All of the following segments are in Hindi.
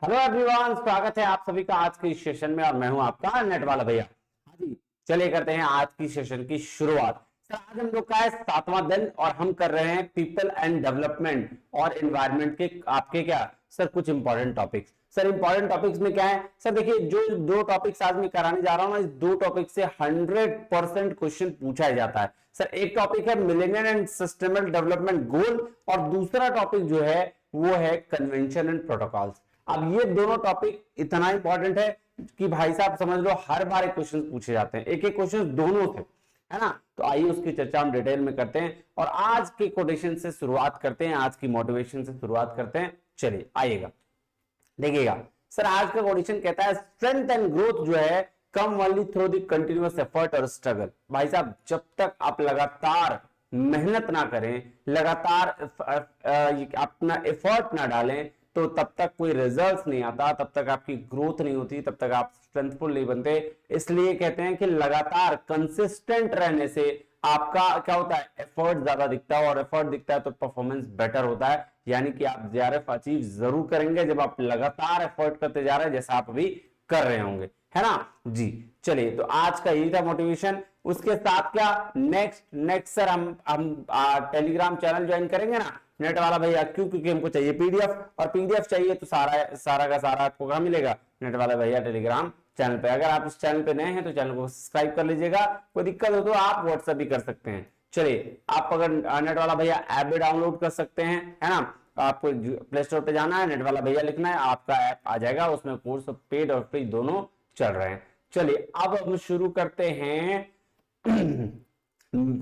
हेलो एवरीवन, स्वागत है आप सभी का आज के इस सेशन में और मैं हूं आपका नेट वाला भैया। हाँ जी, चलिए करते हैं आज की सेशन की शुरुआत। सर आज हम लोग का है 7वां दिन और हम कर रहे हैं पीपल एंड डेवलपमेंट और एनवायरनमेंट के आपके क्या सर कुछ important topics. Sir important topics में क्या है सर, देखिए जो दो टॉपिक्स आज मैं कराने जा रहा हूं ना, इस दो टॉपिक से 100% क्वेश्चन पूछा जाता है। सर एक टॉपिक है millennium and sustainable development goal और दूसरा टॉपिक जो है वो है कन्वेंशन एंड प्रोटोकॉल्स। अब ये दोनों टॉपिक इतना इंपॉर्टेंट है कि भाई साहब समझ लो हर बार एक क्वेश्चन पूछे जाते हैं, एक एक क्वेश्चन दोनों से, है ना। तो आइए उसकी चर्चा हम डिटेल में करते हैं और आज के कोटेशन से शुरुआत करते हैं, आज की मोटिवेशन से शुरुआत करते हैं। चलिए आइएगा, देखिएगा। सर आज का कोटेशन कहता है स्ट्रेंथ एंड ग्रोथ जो है come only through the continuous effort और स्ट्रगल। भाई साहब जब तक आप लगातार मेहनत ना करें, लगातार अपना एफर्ट ना डालें, तो तब तक कोई रिजल्ट्स नहीं आता, तब तक आपकी ग्रोथ नहीं होती, तब तक आप स्ट्रेंथफुल नहीं बनते। इसलिए कहते हैं कि लगातार कंसिस्टेंट रहने से आपका क्या होता है, एफर्ट ज्यादा दिखता है और एफर्ट दिखता है तो परफॉर्मेंस बेटर होता है। यानी कि आप जेआरएफ अचीव जरूर करेंगे जब आप लगातार एफर्ट करते जा रहे हैं, जैसा आप अभी कर रहे होंगे, है ना जी। चलिए तो आज का यही था मोटिवेशन। उसके साथ क्या नेक्स्ट सर हम टेलीग्राम चैनल ज्वाइन करेंगे ना नेट वाला भैया, क्यों? क्योंकि हमको चाहिए पीडीएफ और पीडीएफ चाहिए तो सारा का सारा आपको कहां मिलेगा, नेट वाला भैया टेलीग्राम चैनल पे। अगर आप इस चैनल पे नए हैं तो चैनल को सब्सक्राइब कर लीजिएगा। कोई दिक्कत हो तो आप व्हाट्सएप भी कर सकते हैं। चलिए आप अगर नेट वाला भैया ऐप भी डाउनलोड कर सकते हैं, है ना। आपको प्ले स्टोर पे जाना है, नेट वाला भैया लिखना है, आपका ऐप आ जाएगा। उसमें कोर्स पेड और फ्री दोनों चल रहे हैं। चलिए अब हम शुरू करते हैं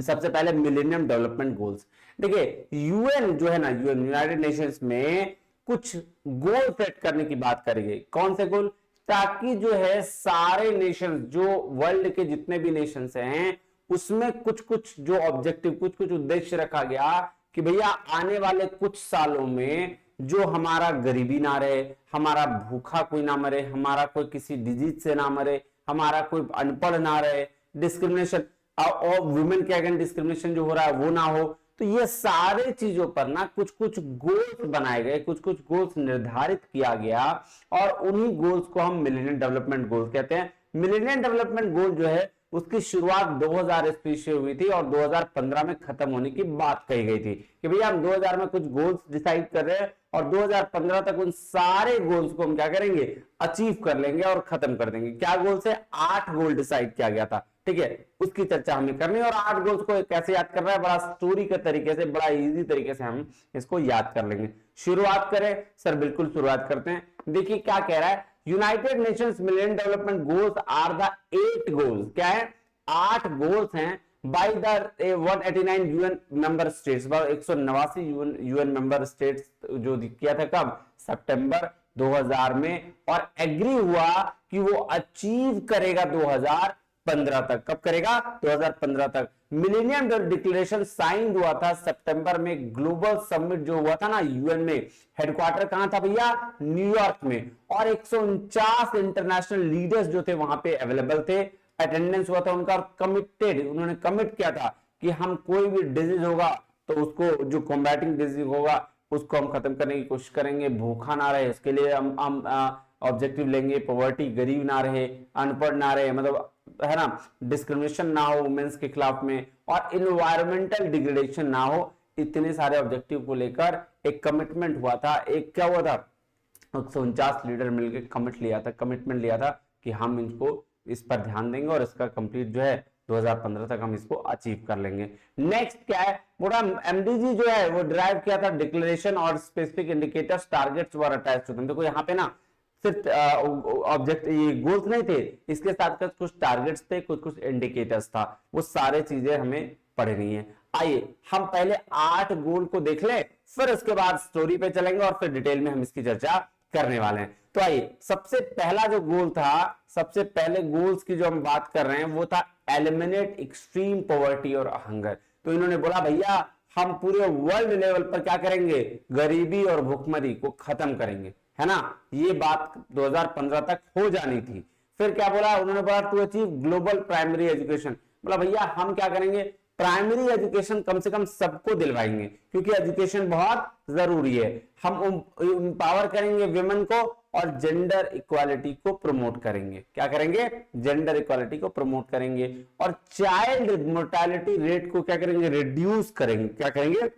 सबसे पहले मिलेनियम डेवलपमेंट गोल्स। देखिए यूएन जो है ना, यूएन यूनाइटेड नेशंस में कुछ गोल सेट करने की बात करी गई। कौन से गोल? ताकि जो है सारे नेशंस, जो वर्ल्ड के जितने भी नेशंस हैं, उसमें कुछ कुछ जो ऑब्जेक्टिव, कुछ कुछ उद्देश्य रखा गया कि भैया आने वाले कुछ सालों में जो हमारा गरीबी ना रहे, हमारा भूखा कोई ना मरे, हमारा कोई किसी डिजीज से ना मरे, हमारा कोई अनपढ़ ना रहे, डिस्क्रिमिनेशन और वुमेन के अगेंस्ट डिस्क्रिमिनेशन जो हो रहा है वो ना हो। तो ये सारे चीजों पर ना कुछ कुछ गोल्स बनाए गए, कुछ कुछ गोल्स निर्धारित किया गया और उन्हीं गोल्स को हम मिलेनियम डेवलपमेंट गोल्स कहते हैं। मिलेनियम डेवलपमेंट गोल जो है उसकी शुरुआत 2000 ईस्वी से हुई थी और 2015 में खत्म होने की बात कही गई थी कि भैया हम 2000 में कुछ गोल्स डिसाइड कर रहे हैं और 2015 तक उन सारे गोल्स को हम क्या करेंगे, अचीव कर लेंगे और खत्म कर देंगे। क्या गोल्स है? 8 गोल डिसाइड किया गया था, ठीक है। उसकी चर्चा हमें करनी है और 8 गोल्स को कैसे याद करना है, बड़ा स्टोरी के तरीके से, बड़ा इजी तरीके से हम इसको याद कर लेंगे। शुरुआत करें सर, बिल्कुल शुरुआत करते हैं। देखिए क्या कह रहा है, United Nations millennium development goals are the 8 goals. क्या है? 8 गोल्स हैं by the 189 UN member states, 189 UN member states जो किया था कब, सितंबर 2000 में, और एग्री हुआ कि वो अचीव करेगा 2015 तक। कब करेगा? 2015 तक। मिलेनियम डिक्लेरेशन साइन हुआ था सितंबर में। ग्लोबल समिट जो हुआ था ना यूएन में, हेडक्वार्टर कहां था भैया? न्यूयॉर्क में। और 149 इंटरनेशनल लीडर्स जो थे वहां पे अवेलेबल थे, अटेंडेंस हुआ था उनका और कमिटेड, उन्होंने कमिट किया था कि हम कोई भी डिजीज होगा तो उसको, जो कॉम्बैटिंग डिजीज होगा उसको हम खत्म करने की कोशिश करेंगे, भूखा ना रहे इसके लिए हम ऑब्जेक्टिव लेंगे, पॉवर्टी, गरीब ना रहे, अनपढ़ ना रहे, मतलब है ना, डिस्क्रिमिनेशन ना हो वुमेन्स के खिलाफ में, और इन्वायरमेंटल डिग्रेडेशन ना हो। इतने सारे ऑब्जेक्टिव को लेकर एक कमिटमेंट हुआ था। एक क्या हुआ था, 149 लीडर मिलकर कमिटमेंट लिया था कि हम इनको इस पर ध्यान देंगे और इसका कंप्लीट जो है 2015 तक हम इसको अचीव कर लेंगे। नेक्स्ट क्या है, पूरा एमडीजी जो है वो डिराइव किया था डिक्लेरेशन और specific indicators, targets were attached to them. देखो यहाँ पे ना सिर्फ ऑब्जेक्ट, ये गोल्स नहीं थे, इसके साथ साथ कुछ टारगेट्स थे, कुछ कुछ इंडिकेटर्स था, वो सारे चीजें हमें पढ़नी है। आइए हम पहले 8 गोल को देख लें, फिर उसके बाद स्टोरी पे चलेंगे और फिर डिटेल में हम इसकी चर्चा करने वाले हैं। तो आइए, सबसे पहला जो गोल था, सबसे पहले गोल्स की जो हम बात कर रहे हैं वो था एलिमिनेट एक्सट्रीम पॉवर्टी और हंगर। तो इन्होंने बोला भैया हम पूरे वर्ल्ड लेवल पर क्या करेंगे, गरीबी और भूखमरी को खत्म करेंगे, है ना। ये बात 2015 तक हो जानी थी। फिर क्या बोला उन्होंने, बोला to achieve global primary education. बोला भैया हम क्या करेंगे, प्राइमरी एजुकेशन कम से कम सबको दिलवाएंगे, क्योंकि एजुकेशन बहुत जरूरी है। हम एम्पावर करेंगे विमेन को और जेंडर इक्वालिटी को प्रमोट करेंगे। क्या करेंगे? जेंडर इक्वालिटी को प्रमोट करेंगे। और चाइल्ड मोर्टेलिटी रेट को क्या करेंगे? रिड्यूस करेंगे। क्या करेंगे?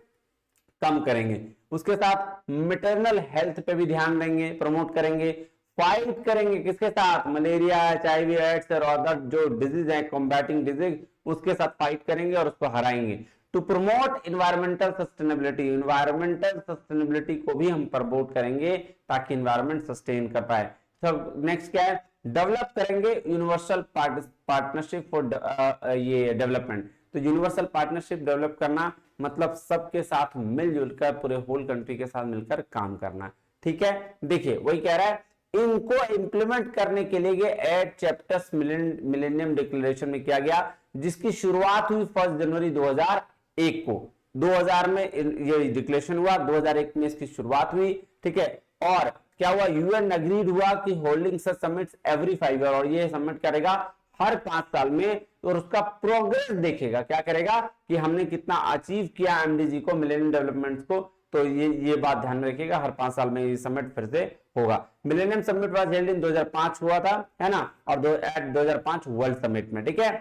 कम करेंगे। उसके साथ मैटरनल हेल्थ पे भी ध्यान देंगे, प्रमोट करेंगे। फाइट करेंगे किसके साथ? मलेरिया, HIV, एड्स और अदर जो डिजीज है, कॉम्बैटिंग डिजीज, उसके साथ फाइट करेंगे और उसको हराएंगे। To promote environmental sustainability, environmental sustainability को भी हम प्रमोट करेंगे ताकि इन्वायरमेंट सस्टेन कर पाए। तो नेक्स्ट क्या है? डेवलप करेंगे यूनिवर्सल पार्टनरशिप फॉर ये डेवलपमेंट। तो यूनिवर्सल पार्टनरशिप डेवलप करना मतलब सबके साथ मिलजुल कर, पूरे होल कंट्री के साथ मिलकर काम करना। ठीक है, देखिए वही कह रहा है, इनको इंप्लीमेंट करने के लिए 8 चैप्टर्स मिलेनियम डिक्लेरेशन में किया गया, जिसकी शुरुआत हुई 1 जनवरी 2001 को। 2000 में ये डिक्लेरेशन हुआ, 2001 में इसकी शुरुआत हुई। ठीक है, और क्या हुआ? यूएन अग्रीड हुआ कि होल्डिंग सच समिट्स एवरी 5 ईयर, और ये सबमिट करेगा हर 5 साल में, और उसका प्रोग्रेस देखेगा। क्या करेगा? कि हमने कितना अचीव किया एमडीजी को, मिलेनियम डेवलपमेंट को। तो ये बात ध्यान में रखिएगा, हर 5 साल में ये समिट फिर से होगा। Millennium summit was held in 2005 हुआ था, है ना, और 2005 वर्ल्ड समिट में। ठीक है,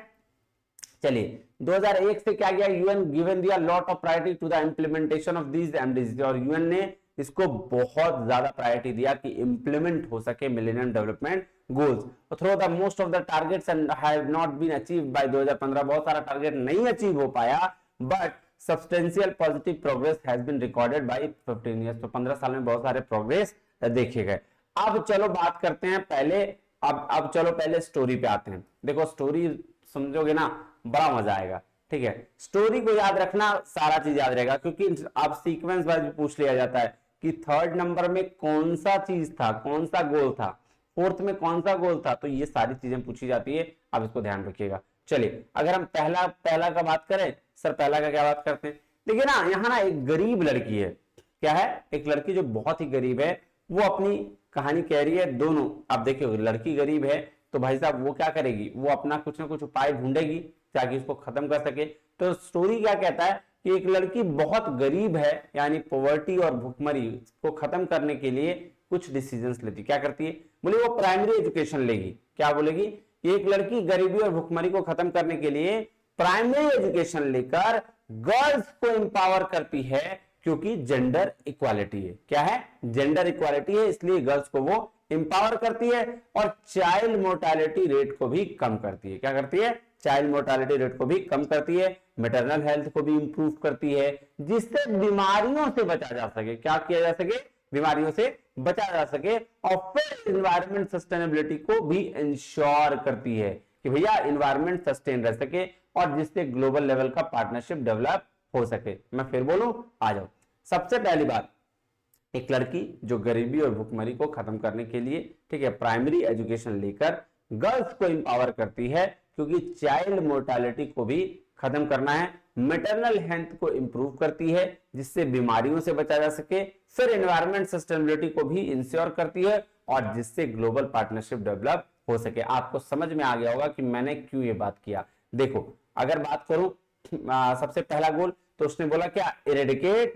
चलिए 2001 से क्या गया? यूएन गिवन दिया lot of priority to the implementation of these MDG, और यूएन ने इसको बहुत ज्यादा प्रायोरिटी दिया कि इंप्लीमेंट हो सके millennium development goals. Through the most of the targets and have not been achieved by 2015, बहुत सारा टारगेट नहीं अचीव हो पाया, but substantial positive progress has been recorded by 15 years. तो 15 साल में बहुत सारे प्रोग्रेस देखे गए। अब चलो बात करते हैं पहले, अब चलो पहले स्टोरी पे आते हैं। देखो स्टोरी समझोगे ना, बड़ा मजा आएगा। ठीक है, स्टोरी को याद रखना, सारा चीज याद रहेगा, क्योंकि अब सीक्वेंस वाइज पूछ लिया जाता है कि 3rd नंबर में कौन सा चीज था, कौन सा गोल था, 4th में कौन सा गोल था, तो ये सारी चीजें पूछी जाती है। अब इसको ध्यान रखिएगा। चलिए अगर हम पहला का बात करें, सर पहला का क्या बात करते हैं? देखिए ना, यहाँ ना एक गरीब लड़की है। क्या है? एक लड़की जो बहुत ही गरीब है, वो अपनी कहानी कह रही है। दोनों, आप देखिए लड़की गरीब है तो भाई साहब वो क्या करेगी? वो अपना कुछ ना कुछ उपाय ढूंढेगी ताकि उसको खत्म कर सके। तो स्टोरी क्या कहता है कि एक लड़की बहुत गरीब है, यानी पॉवर्टी और भुखमरी को खत्म करने के लिए कुछ डिसीजंस लेती। क्या करती है? बोले वो प्राइमरी एजुकेशन लेगी। क्या बोलेगी? एक लड़की गरीबी और भुखमरी को खत्म करने के लिए प्राइमरी एजुकेशन लेकर गर्ल्स को एम्पावर करती है, क्योंकि जेंडर इक्वालिटी है। क्या है? जेंडर इक्वालिटी है, इसलिए गर्ल्स को वो एम्पावर करती है। और चाइल्ड मोर्टेलिटी रेट को भी कम करती है। क्या करती है? चाइल्ड मोर्टेलिटी रेट को भी कम करती है। मैटरनल हेल्थ को भी इंप्रूव करती है, जिससे बीमारियों से बचा जा सके। क्या किया जा सके? बीमारियों से बचा जा सके। और फिर एनवायरमेंट सस्टेनेबिलिटी को भी इंश्योर करती है कि भैया एनवायरमेंट सस्टेन रह सके, और जिससे ग्लोबल लेवल का पार्टनरशिप डेवलप हो सके। मैं फिर बोलूं, आ जाओ। सबसे पहली बात, एक लड़की जो गरीबी और भुखमरी को खत्म करने के लिए, ठीक है, प्राइमरी एजुकेशन लेकर गर्ल्स को एम्पावर करती है, क्योंकि चाइल्ड मोर्टेलिटी को भी खत्म करना है। मैटरनल हेल्थ को इंप्रूव करती है, जिससे बीमारियों से बचा जा सके। फिर एनवायरमेंट सस्टेनेबिलिटी को भी इंश्योर करती है, और जिससे ग्लोबल पार्टनरशिप डेवलप हो सके। आपको समझ में आ गया होगा कि मैंने क्यों ये बात किया। देखो अगर बात करूं सबसे पहला गोल, तो उसने बोला क्या? Eradicate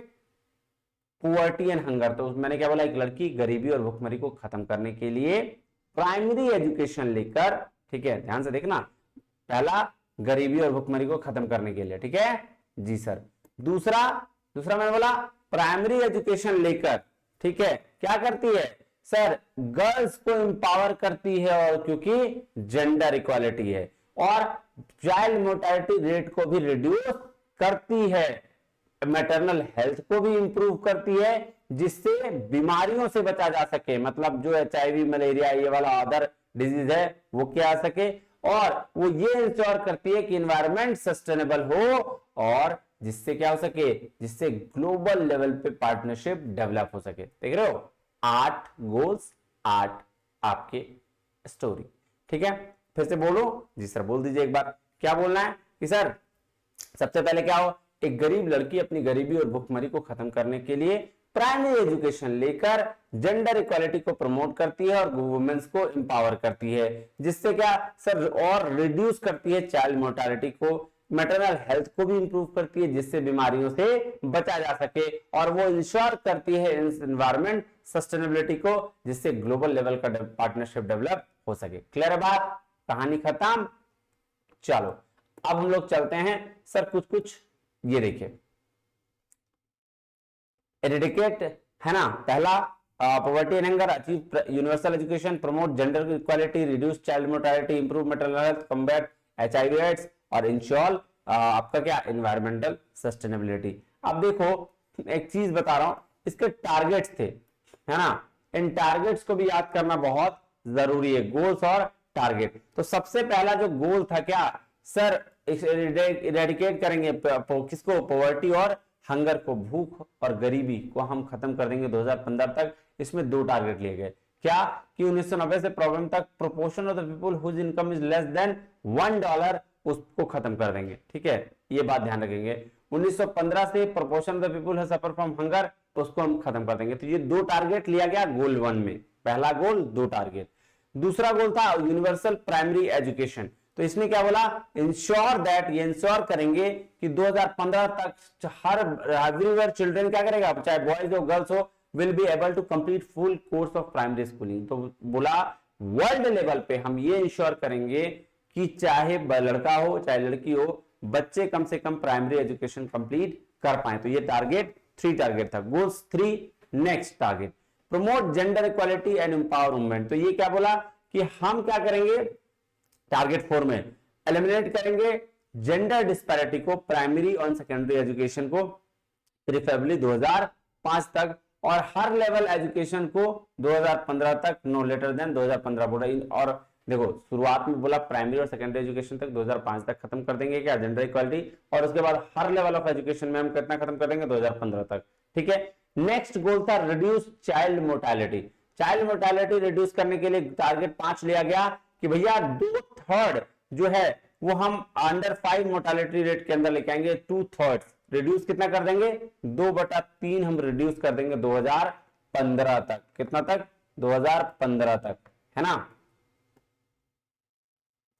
poverty and hunger. तो मैंने क्या बोला? एक लड़की गरीबी और भुखमरी को खत्म करने के लिए प्राइमरी एजुकेशन लेकर, ठीक है, ध्यान से देखना, पहला गरीबी और भुखमरी को खत्म करने के लिए, ठीक है जी सर। दूसरा मैंने बोला प्राइमरी एजुकेशन लेकर, ठीक है, क्या करती है सर? गर्ल्स को एम्पावर करती है, और क्योंकि जेंडर इक्वालिटी है। और चाइल्ड मोर्टेलिटी रेट को भी रिड्यूस करती है, मैटरनल हेल्थ को भी इंप्रूव करती है, जिससे बीमारियों से बचा जा सके। मतलब जो HIV, मलेरिया, ये वाला अदर डिजीज है, वो क्या आ सके। और वो ये इंश्योर करती है कि एनवायरमेंट सस्टेनेबल हो, और जिससे क्या हो सके? जिससे ग्लोबल लेवल पे पार्टनरशिप डेवलप हो सके। देख रहे हो, 8 गोल्स, 8 आपके स्टोरी। ठीक है, फिर से बोलो जी सर, बोल दीजिए एक बार। क्या बोलना है कि सर सबसे पहले क्या हो? एक गरीब लड़की अपनी गरीबी और भुखमरी को खत्म करने के लिए प्राइमरी एजुकेशन लेकर जेंडर इक्वालिटी को प्रमोट करती है, और वुमेन्स को एम्पावर करती है, जिससे क्या सर? और रिड्यूस करती है चाइल्ड मोर्टेलिटी को, मैटरनल हेल्थ को भी इंप्रूव करती है जिससे बीमारियों से बचा जा सके, और वो इंश्योर करती है एनवायरमेंट सस्टेनेबिलिटी को जिससे ग्लोबल लेवल का पार्टनरशिप डेवलप हो सके। क्लियर है बात, कहानी खत्म। चलो अब हम लोग चलते हैं सर कुछ कुछ, ये देखिए एरेडिकेट है ना, पहला poverty and hunger, achieve universal education, promote gender equality, reduce child mortality, improve maternal health, combat HIV AIDS और इंश्योर आपका क्या एनवायरमेंटल सस्टेनेबिलिटी। अब देखो एक चीज बता रहा हूं, इसके टारगेट्स थे है ना, इन टारगेट्स को भी याद करना बहुत जरूरी है, गोल्स और टारगेट। तो सबसे पहला जो गोल था क्या सर, इरेडिकेट करेंगे किसको, पॉवर्टी और हंगर को, भूख और गरीबी को हम खत्म कर देंगे 2015 तक। इसमें दो टारगेट लिए गए, क्या कि 1990 से प्रॉब्लम तक proportion of the people whose income is less than $1 उसको खत्म कर देंगे, ठीक है, ये बात ध्यान रखेंगे। 1915 से proportion of the people who suffer from hunger उसको हम खत्म कर देंगे। तो ये दो टारगेट लिया गया गोल 1 में, पहला गोल, दो टारगेट। दूसरा गोल था यूनिवर्सल प्राइमरी एजुकेशन, तो इसने क्या बोला, इंश्योर दैट, ये इंश्योर करेंगे कि 2015 तक हर एवरीवेयर चिल्ड्रन क्या करेगा, चाहे बॉयज हो गर्ल्स हो, will be able to complete full course of primary schooling. तो बोला वर्ल्ड लेवल पे हम ये इंश्योर करेंगे कि चाहे लड़का हो चाहे लड़की हो, बच्चे कम से कम प्राइमरी एजुकेशन कंप्लीट कर पाए। तो ये टारगेट 3 टारगेट था, goals 3। Next target, promote gender equality and empowerment. तो ये क्या बोला कि हम क्या करेंगे, टारगेट 4 में एलिमिनेट करेंगे जेंडर डिस्पैरिटी को, प्राइमरी और सेकेंडरी एजुकेशन को प्रीफरेबली 2005 तक, और हर लेवल एजुकेशन को 2015 तक, नो लेटर देन 2015 बोला। और देखो शुरुआत में बोला प्राइमरी और सेकेंडरी एजुकेशन तक 2005 तक खत्म कर देंगे क्या, जेंडर इक्वालिटी, और उसके बाद हर लेवल ऑफ एजुकेशन में हम कितना खत्म कर देंगे, 2015 तक, ठीक है। नेक्स्ट गोल था reduce child mortality. Child mortality reduce करने के लिए टारगेट 5 लिया गया कि भैया 2/3 जो है वो हम अंडर 5 मोर्टेलिटी रेट के अंदर लेके आएंगे, 2/3 रिड्यूस कितना कर देंगे, 2/3 हम रिड्यूस कर देंगे 2015 तक। कितना तक, 2015 तक, है ना।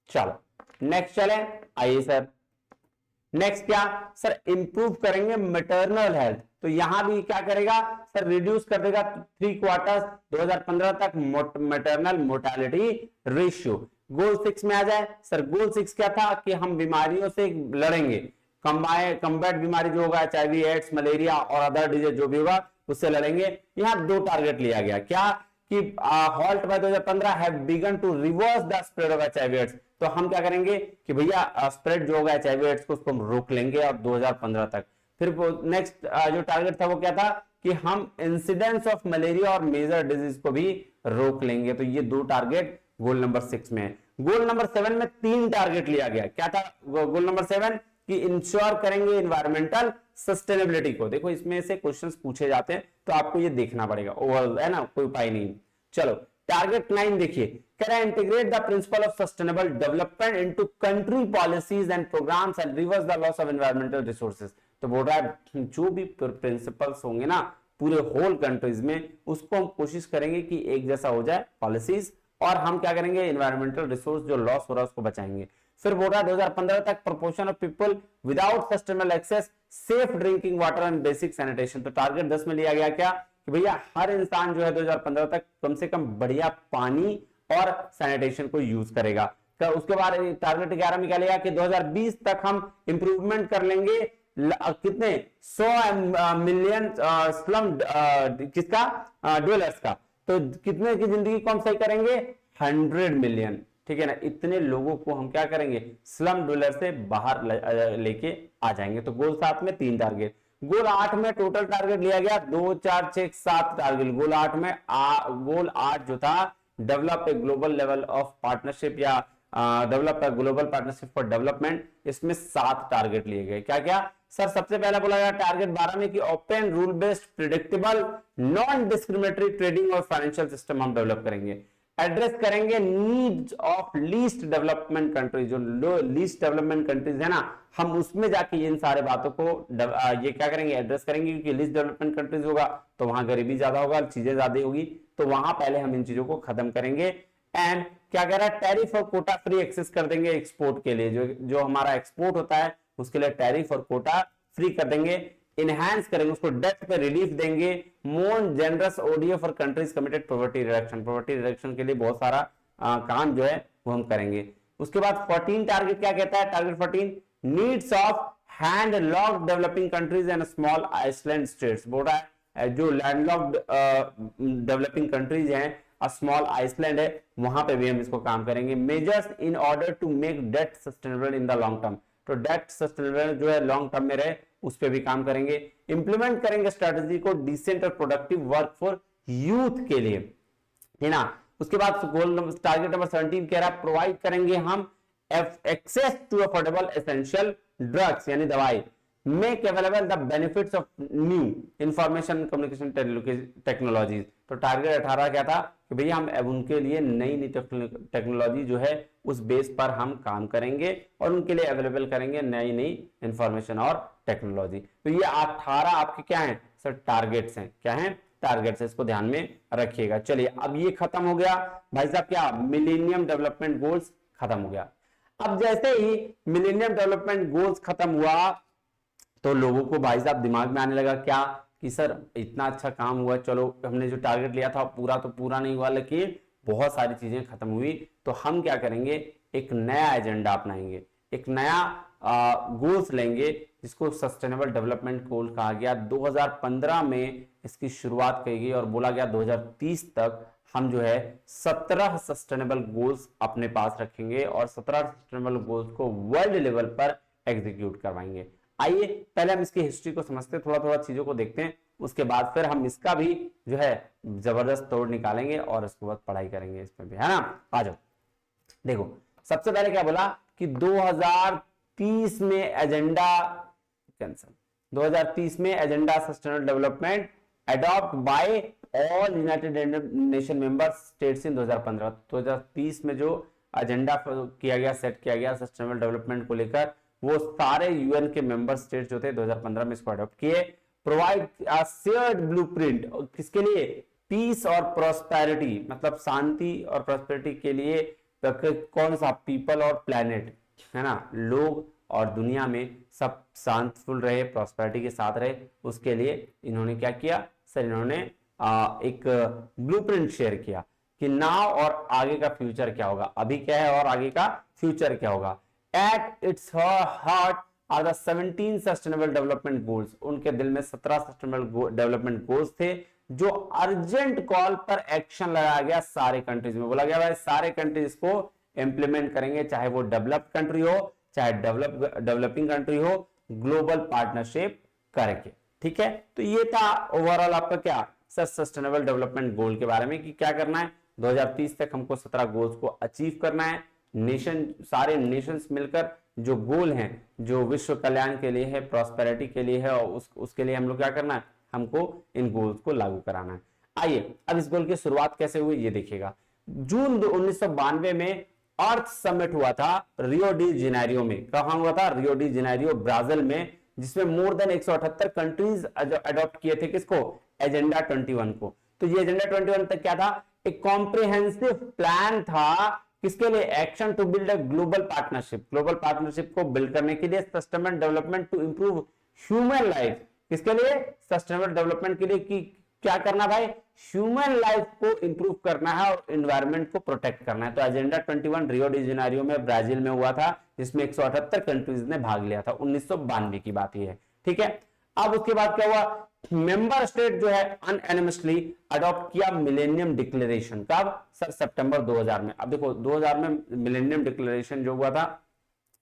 चलो नेक्स्ट चले, आइए सर नेक्स्ट क्या सर, इंप्रूव करेंगे मैटरनल हेल्थ। तो यहां भी क्या करेगा सर, रिड्यूस कर देगा 3/4 2015 तक मैटरनल मोर्टेलिटी रेशियो। गोल 6 में आ जाए सर, गोल 6 क्या था कि हम बीमारियों से लड़ेंगे, कम्बैट बीमारी जो होगा एचआईवी एड्स मलेरिया और अदर डिजीज जो भी होगा उससे लड़ेंगे। यहां 2 टारगेट लिया गया, क्या कि halt by 2015 have begun to reverse the spread of HIV AIDS. तो हम क्या करेंगे कि भैया स्प्रेड जो होगा एचआईवी एड्स को उसको हम रोक लेंगे और 2015 तक। फिर नेक्स्ट जो टारगेट था वो क्या था कि हम इंसिडेंस ऑफ मलेरिया और मेजर डिजीज को भी रोक लेंगे। तो ये 2 टारगेट गोल नंबर 6 में है। गोल नंबर 7 में 3 टारगेट लिया गया, क्या था गोल नंबर 7 कि इंश्योर करेंगे एनवायरमेंटल सस्टेनेबिलिटी को। देखो इसमें से क्वेश्चंस पूछे जाते हैं तो आपको ये देखना पड़ेगा, ओवरऑल है ना, कोई उपाय नहीं। चलो टारगेट 9 देखिए, कह रहा है integrate the principle of sustainable development into country policies and programmes and reverse the loss of environmental resources. तो बोल रहा है जो भी प्रिंसिपल्स होंगे ना पूरे होल कंट्रीज में, उसको हम कोशिश करेंगे कि एक जैसा हो जाए पॉलिसीज, और हम क्या करेंगे एनवायरमेंटल रिसोर्स जो लॉस हो रहा है उसको बचाएंगे। फिर बोल रहा है 2015 तक proportion of people without sustainable access safe drinking water and basic sanitation. तो टारगेट 10 में लिया गया क्या कि भैया हर इंसान जो है 2015 तक कम से कम बढ़िया पानी और सैनिटेशन को यूज करेगा। उसके बाद टारगेट 11 में क्या लिया कि 2020 तक हम इंप्रूवमेंट कर लेंगे कितने 100 मिलियन स्लम किसका डवेलर्स का। तो कितने की जिंदगी को हम सही करेंगे, 100 मिलियन, ठीक है ना। इतने लोगों को हम क्या करेंगे, स्लम डवेलर से बाहर लेके आ जाएंगे। तो गोल 7 में 3 टारगेट। गोल 8 में टोटल टारगेट लिया गया 2 4 6 7 टारगेट। गोल 8 में गोल 8 जो था develop a global level of partnership या develop a global partnership for development, इसमें 7 टारगेट लिए गए। क्या क्या सर, सबसे पहला बोला गया टारगेट 12 में कि open rule based predictable non discriminatory trading और फाइनेंशियल सिस्टम हम डेवलप करेंगे। एड्रेस करेंगे needs of least development countries, जो लीस्ट डेवलपमेंट कंट्रीज है ना, हम उसमें जाके इन सारे बातों को ये क्या करेंगे, एड्रेस करेंगे, क्योंकि लीस्ट डेवलपमेंट कंट्रीज होगा तो वहां गरीबी ज्यादा होगा, चीजें ज्यादा होगी, तो वहां पहले हम इन चीजों को खत्म करेंगे। एंड क्या कह रहा है, टैरिफ और कोटा फ्री एक्सेस कर देंगे एक्सपोर्ट के लिए, जो हमारा एक्सपोर्ट होता है उसके लिए टैरिफ और कोटा फ्री कर देंगे, इनहैंस करेंगे उसको, डेट पे रिलीफ देंगे, more generous ODF for countries committed poverty reduction के लिए बहुत सारा काम जो है वो हम करेंगे। उसके बाद 14 टारगेट क्या कहता है, target 14 needs of landlocked developing countries and small island states, बोल रहा है जो लैंडलॉक्ड डेवलपिंग कंट्रीज हैं, स्मॉल आइसलैंड है, वहां पे भी हम इसको काम करेंगे। Measures in order to make debt sustainable in the long term, तो डेट सस्टेनेबल जो है लॉन्ग टर्म में रहे उस पे भी काम करेंगे। इंप्लीमेंट करेंगे स्ट्रेटजी को डिसेंट और प्रोडक्टिव वर्क फॉर यूथ के लिए, है ना। उसके बाद गोल टारगेट नंबर 17 कह रहा है प्रोवाइड करेंगे हम access to affordable essential drugs यानी दवाई, make available the benefits of new information communication technologies. तो टारगेट 18 क्या था कि भैया हम उनके लिए नई नई टेक्नोलॉजी जो है उस बेस पर हम काम करेंगे और उनके लिए अवेलेबल करेंगे नई नई इंफॉर्मेशन और टेक्नोलॉजी। तो ये 18 आपके क्या हैं सर, टारगेट्स हैं, क्या हैं, टारगेट्स, इसको ध्यान में रखिएगा। चलिए अब ये खत्म हो गया भाई साहब, क्या मिलेनियम डेवलपमेंट गोल्स खत्म हो गया। अब जैसे ही मिलेनियम डेवलपमेंट गोल्स खत्म हुआ तो लोगों को भाई साहब दिमाग में आने लगा क्या कि सर इतना अच्छा काम हुआ, चलो हमने जो टारगेट लिया था पूरा तो पूरा नहीं हुआ, लेकिन बहुत सारी चीजें खत्म हुई, तो हम क्या करेंगे, एक नया एजेंडा अपनाएंगे, एक नया गोल्स लेंगे जिसको सस्टेनेबल डेवलपमेंट गोल कहा गया। 2015 में इसकी शुरुआत की गई और बोला गया 2030 तक हम जो है 17 सस्टेनेबल गोल्स अपने पास रखेंगे और 17 सस्टेनेबल गोल्स को वर्ल्ड लेवल पर एग्जीक्यूट करवाएंगे। आइए पहले हम इसकी हिस्ट्री को समझते हैं, थोड़ा थोड़ा चीजों को देखते हैं, उसके बाद फिर हम इसका भी जो है जबरदस्त तोड़ निकालेंगे और उसके बाद पढ़ाई करेंगे इसमें भी, है ना। आ जाओ, देखो सबसे पहले क्या बोला कि 2030 में एजेंडा कैंसल, 2030 में agenda sustainable development adopt by all United Nation member states in 2015। 2030 में जो एजेंडा किया गया, सेट किया गया सस्टेनेबल डेवलपमेंट को लेकर, वो सारे यूएन के मेंबर स्टेट जो थे 2015 में इसको अडॉप्ट किए। प्रोवाइड शेयर्ड ब्लूप्रिंट, किसके लिए, पीस और प्रोस्पेरिटी, मतलब शांति और प्रोस्पेरिटी के लिए, कौन सा, पीपल और प्लैनेट, है ना, लोग और दुनिया में सब शांतिफुल रहे, प्रोस्पेरिटी के साथ रहे, उसके लिए इन्होंने क्या किया सर, इन्होंने एक ब्लूप्रिंट शेयर किया कि नाउ और आगे का फ्यूचर क्या होगा, अभी क्या है और आगे का फ्यूचर क्या होगा। At its heart are the 17 sustainable development goals, उनके दिल में 17 sustainable development goals थे जो अर्जेंट कॉल पर एक्शन लगाया गया सारे कंट्रीज में। बोला गया भाई सारे कंट्रीज को इंप्लीमेंट करेंगे, चाहे वो डेवलप्ड कंट्री हो चाहे डेवलपिंग कंट्री हो, ग्लोबल पार्टनरशिप करेंगे, ठीक है। तो ये था ओवरऑल आपका क्या सर सस्टेनेबल डेवलपमेंट गोल के बारे में कि क्या करना है, 2030 तक हमको 17 गोल्स को अचीव करना है। नेशन, सारे नेशंस मिलकर जो गोल हैं, जो विश्व कल्याण के लिए है, प्रॉस्पेरिटी के लिए है, और उसके लिए हम लोग क्या करना है, हमको इन गोल्स को लागू कराना है। आइए अब इस गोल की शुरुआत कैसे हुई ये देखिएगा। जून 1992 में अर्थ समिट हुआ था रियो डी जेनेरियो में। कहां हुआ था, रियो डी जेनेरियो ब्राजील में, जिसमें मोर देन 178 कंट्रीज अडॉप्ट किए थे किसको, एजेंडा 21 को। तो ये एजेंडा 21 तक क्या था, एक कॉम्प्रिहेंसिव प्लान था किसके लिए, action to build a global partnership, global partnership को बिल्ड करने के लिए, sustainable development to improve human life, किसके लिए, सस्टेनेबल डेवलपमेंट के लिए कि क्या करना भाई, ह्यूमन लाइफ को इंप्रूव करना है और एनवायरनमेंट को प्रोटेक्ट करना है। तो एजेंडा 21 रियो डी जेनेरियो में ब्राजील में हुआ था, जिसमें 178 कंट्रीज ने भाग लिया था, 1992 की बात ये है, ठीक है। अब उसके बाद क्या हुआ, मेंबर स्टेट जो है अनएनिमसली अडॉप्ट किया मिलेनियम डिक्लेरेशन, कब सर, सितंबर 2000 में। अब देखो 2000 में मिलेनियम डिक्लेरेशन जो हुआ था,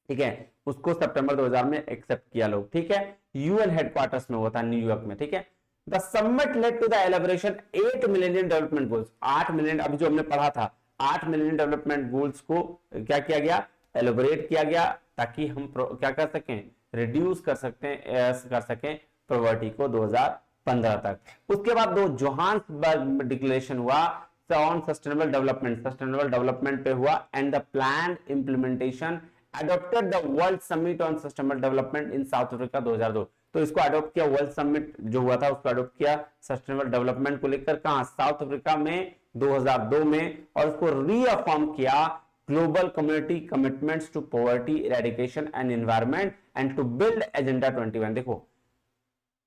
ठीक है, उसको सितंबर 2000 में एक्सेप्ट किया लोग, ठीक है, यूएन हेडक्वार्टर्स में हुआ था न्यूयॉर्क में, ठीक है। The summit led to the elaboration 8 millennium development goals, 8 million, अभी जो हमने पढ़ा था 8 मिलियन डेवलपमेंट गोल्स को क्या किया गया, एलैबोरेट किया गया, ताकि हम क्या कर सकें, रिड्यूस कर सकें पॉवर्टी को 2015 तक। उसके बाद दो जोहान्सबर्ग डिक्लेरेशन हुआ ऑन सस्टेनेबल डेवलपमेंट पे हुआ, and the plan implementation adopted the world summit on sustainable development in south Africa 2002। तो इसको अडॉप्ट किया, वर्ल्ड समिट जो हुआ था उसको अडॉप्ट किया सस्टेनेबल डेवलपमेंट को लेकर, कहां, साउथ अफ्रीका में 2002 में, और उसको रीअफर्म किया global community commitments to poverty eradication and environment and to build agenda 21। देखो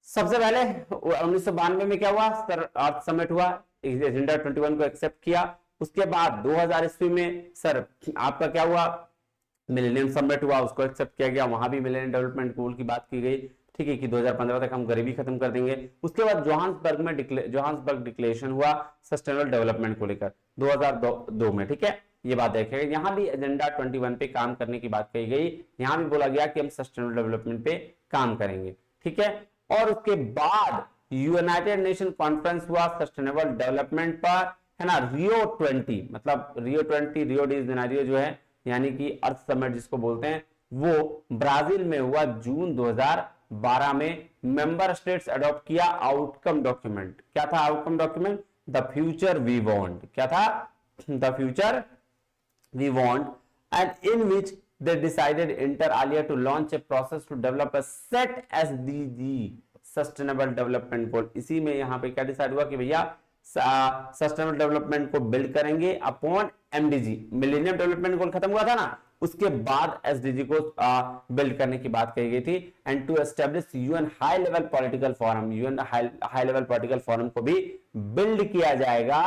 सबसे पहले 1992 में क्या हुआ, सर अर्थ समिट हुआ, एजेंडा 21 को एक्सेप्ट किया। उसके बाद 2000 ईस्वी में सर आपका क्या हुआ, मिलेनियम समिट हुआ, उसको एक्सेप्ट किया गया, वहां भी मिलेनियम डेवलपमेंट गोल की बात की गई, ठीक है, कि 2015 तक हम गरीबी खत्म कर देंगे। उसके बाद जोहान्सबर्ग डिक्लेरेशन हुआ सस्टेनेबल डेवलपमेंट को लेकर 2002 में, ठीक है, ये बात देखेगा। यहां भी एजेंडा 21 पे काम करने की बात कही गई, यहां भी बोला गया कि हम सस्टेनेबल डेवलपमेंट पे काम करेंगे, ठीक है। और उसके बाद यूनाइटेड नेशन कॉन्फ्रेंस हुआ सस्टेनेबल डेवलपमेंट पर, है ना, रियो 20, मतलब रियो 20, रियो डी जेनेरियो जो है, यानी कि अर्थ समिट जिसको बोलते हैं, वो ब्राजील में हुआ जून 2012 में। मेंबर स्टेट्स अडॉप्ट किया आउटकम डॉक्यूमेंट। क्या था outcome document? The future we want. क्या था? The future we want, and in which they decided inter alia to launch a process to develop a set SDG sustainable development goal। इसी में यहाँ पे क्या डिसाइड हुआ कि भैया सस्टेनेबल डेवलपमेंट को बिल्ड करेंगे upon MDG, millennium development goal खत्म हुआ था ना, उसके बाद एसडीजी को बिल्ड करने की बात कही गई थी। And to establish UN high level political forum, UN high level political forum को भी बिल्ड किया जाएगा,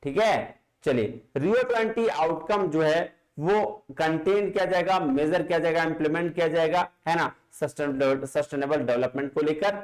ठीक है। चलिए, रियो 20 आउटकम जो है वो कंटेन किया जाएगा, मेजर किया जाएगा, इंप्लीमेंट किया जाएगा, है ना, सस्टेनेबल डेवलपमेंट को लेकर,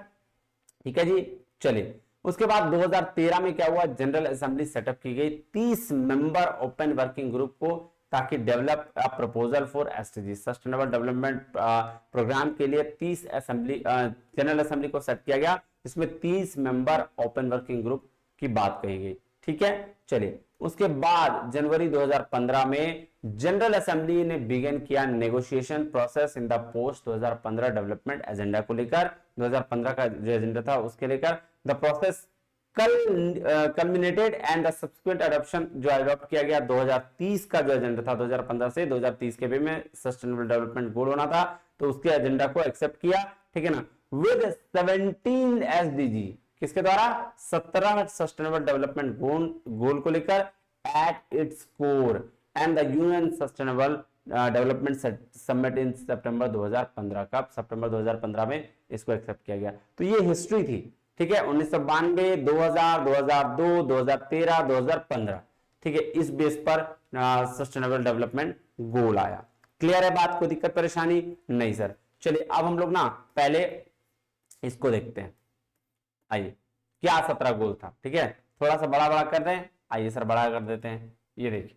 ठीक है जी। चलिए, उसके बाद 2013 में क्या हुआ, जनरल असेंबली सेटअप की गई 30 मेंबर ओपन वर्किंग ग्रुप को, ताकि develop proposal for SDG sustainable development programme के लिए 30 जनरल असेंबली को सेट किया गया, इसमें 30 मेंबर ओपन वर्किंग ग्रुप की बात कही गई, ठीक है। चलिए, उसके बाद जनवरी 2015 में जनरल असेंबली ने बिगिन किया negotiation process in the post 2015 development agenda को लेकर, 2015 का जो एजेंडा था उसके लेकर। The process culminated and the subsequent adoption जो अडॉप्ट किया गया 2030 का जो एजेंडा था, 2015 से 2030 के भी में सस्टेनेबल डेवलपमेंट गोल होना था, तो उसके एजेंडा को एक्सेप्ट किया, ठीक है ना, विद 17 एसडीजी, किसके द्वारा? 17 सस्टेनेबल डेवलपमेंट गोल को लेकर at its core, and the UN sustainable development summit in सितंबर 2015 का, सितंबर 2015 में इसको एक्सेप्ट किया गया। तो ये हिस्ट्री थी, ठीक है, 1992, 2000, 2002, 2013, 2015, ठीक है, इस बेस पर सस्टेनेबल डेवलपमेंट गोल आया। क्लियर है बात? कोई दिक्कत परेशानी नहीं सर। चलिए, अब हम लोग ना पहले इसको देखते हैं। आइए, क्या 17 गोल था, ठीक है, थोड़ा सा बड़ा बड़ा कर दें। आइए सर, बड़ा कर देते हैं। ये देखिए,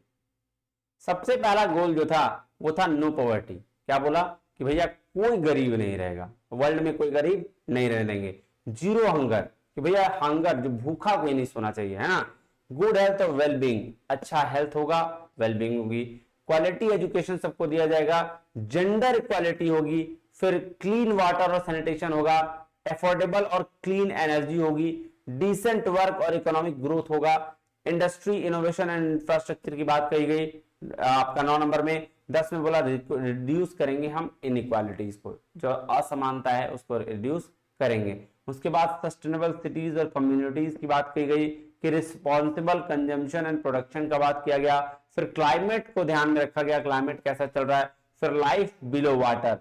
सबसे पहला गोल जो था वो था नो पॉवर्टी। क्या बोला? कि भैया कोई गरीब नहीं रहेगा, वर्ल्ड में कोई गरीब नहीं रहने देंगे। जीरो हंगर, कि भैया हंगर, जो भूखा कोई नहीं सोना चाहिए, है ना। गुड हेल्थ और वेलबींग, अच्छा हेल्थ होगा, वेलबींग होगी। क्वालिटी एजुकेशन सबको दिया जाएगा, जेंडर इक्वालिटी होगी, फिर क्लीन वाटर और सैनिटेशन होगा, एफोर्डेबल और क्लीन एनर्जी होगी, डिसेंट वर्क और इकोनॉमिक ग्रोथ होगा, इंडस्ट्री इनोवेशन एंड इंफ्रास्ट्रक्चर की बात कही गई आपका 9 नंबर में। 10 में बोला रिड्यूस करेंगे हम इनइक्वालिटीज को, जो असमानता है उसको रिड्यूस करेंगे। उसके बाद सस्टेनेबल सिटीज और कम्युनिटीज की बात कही गई, कि रिस्पॉन्सिबल कंजम्पशन एंड प्रोडक्शन का बात किया गया। फिर क्लाइमेट को ध्यान में रखा गया, क्लाइमेट कैसा चल रहा है। फिर लाइफ बिलो वाटर,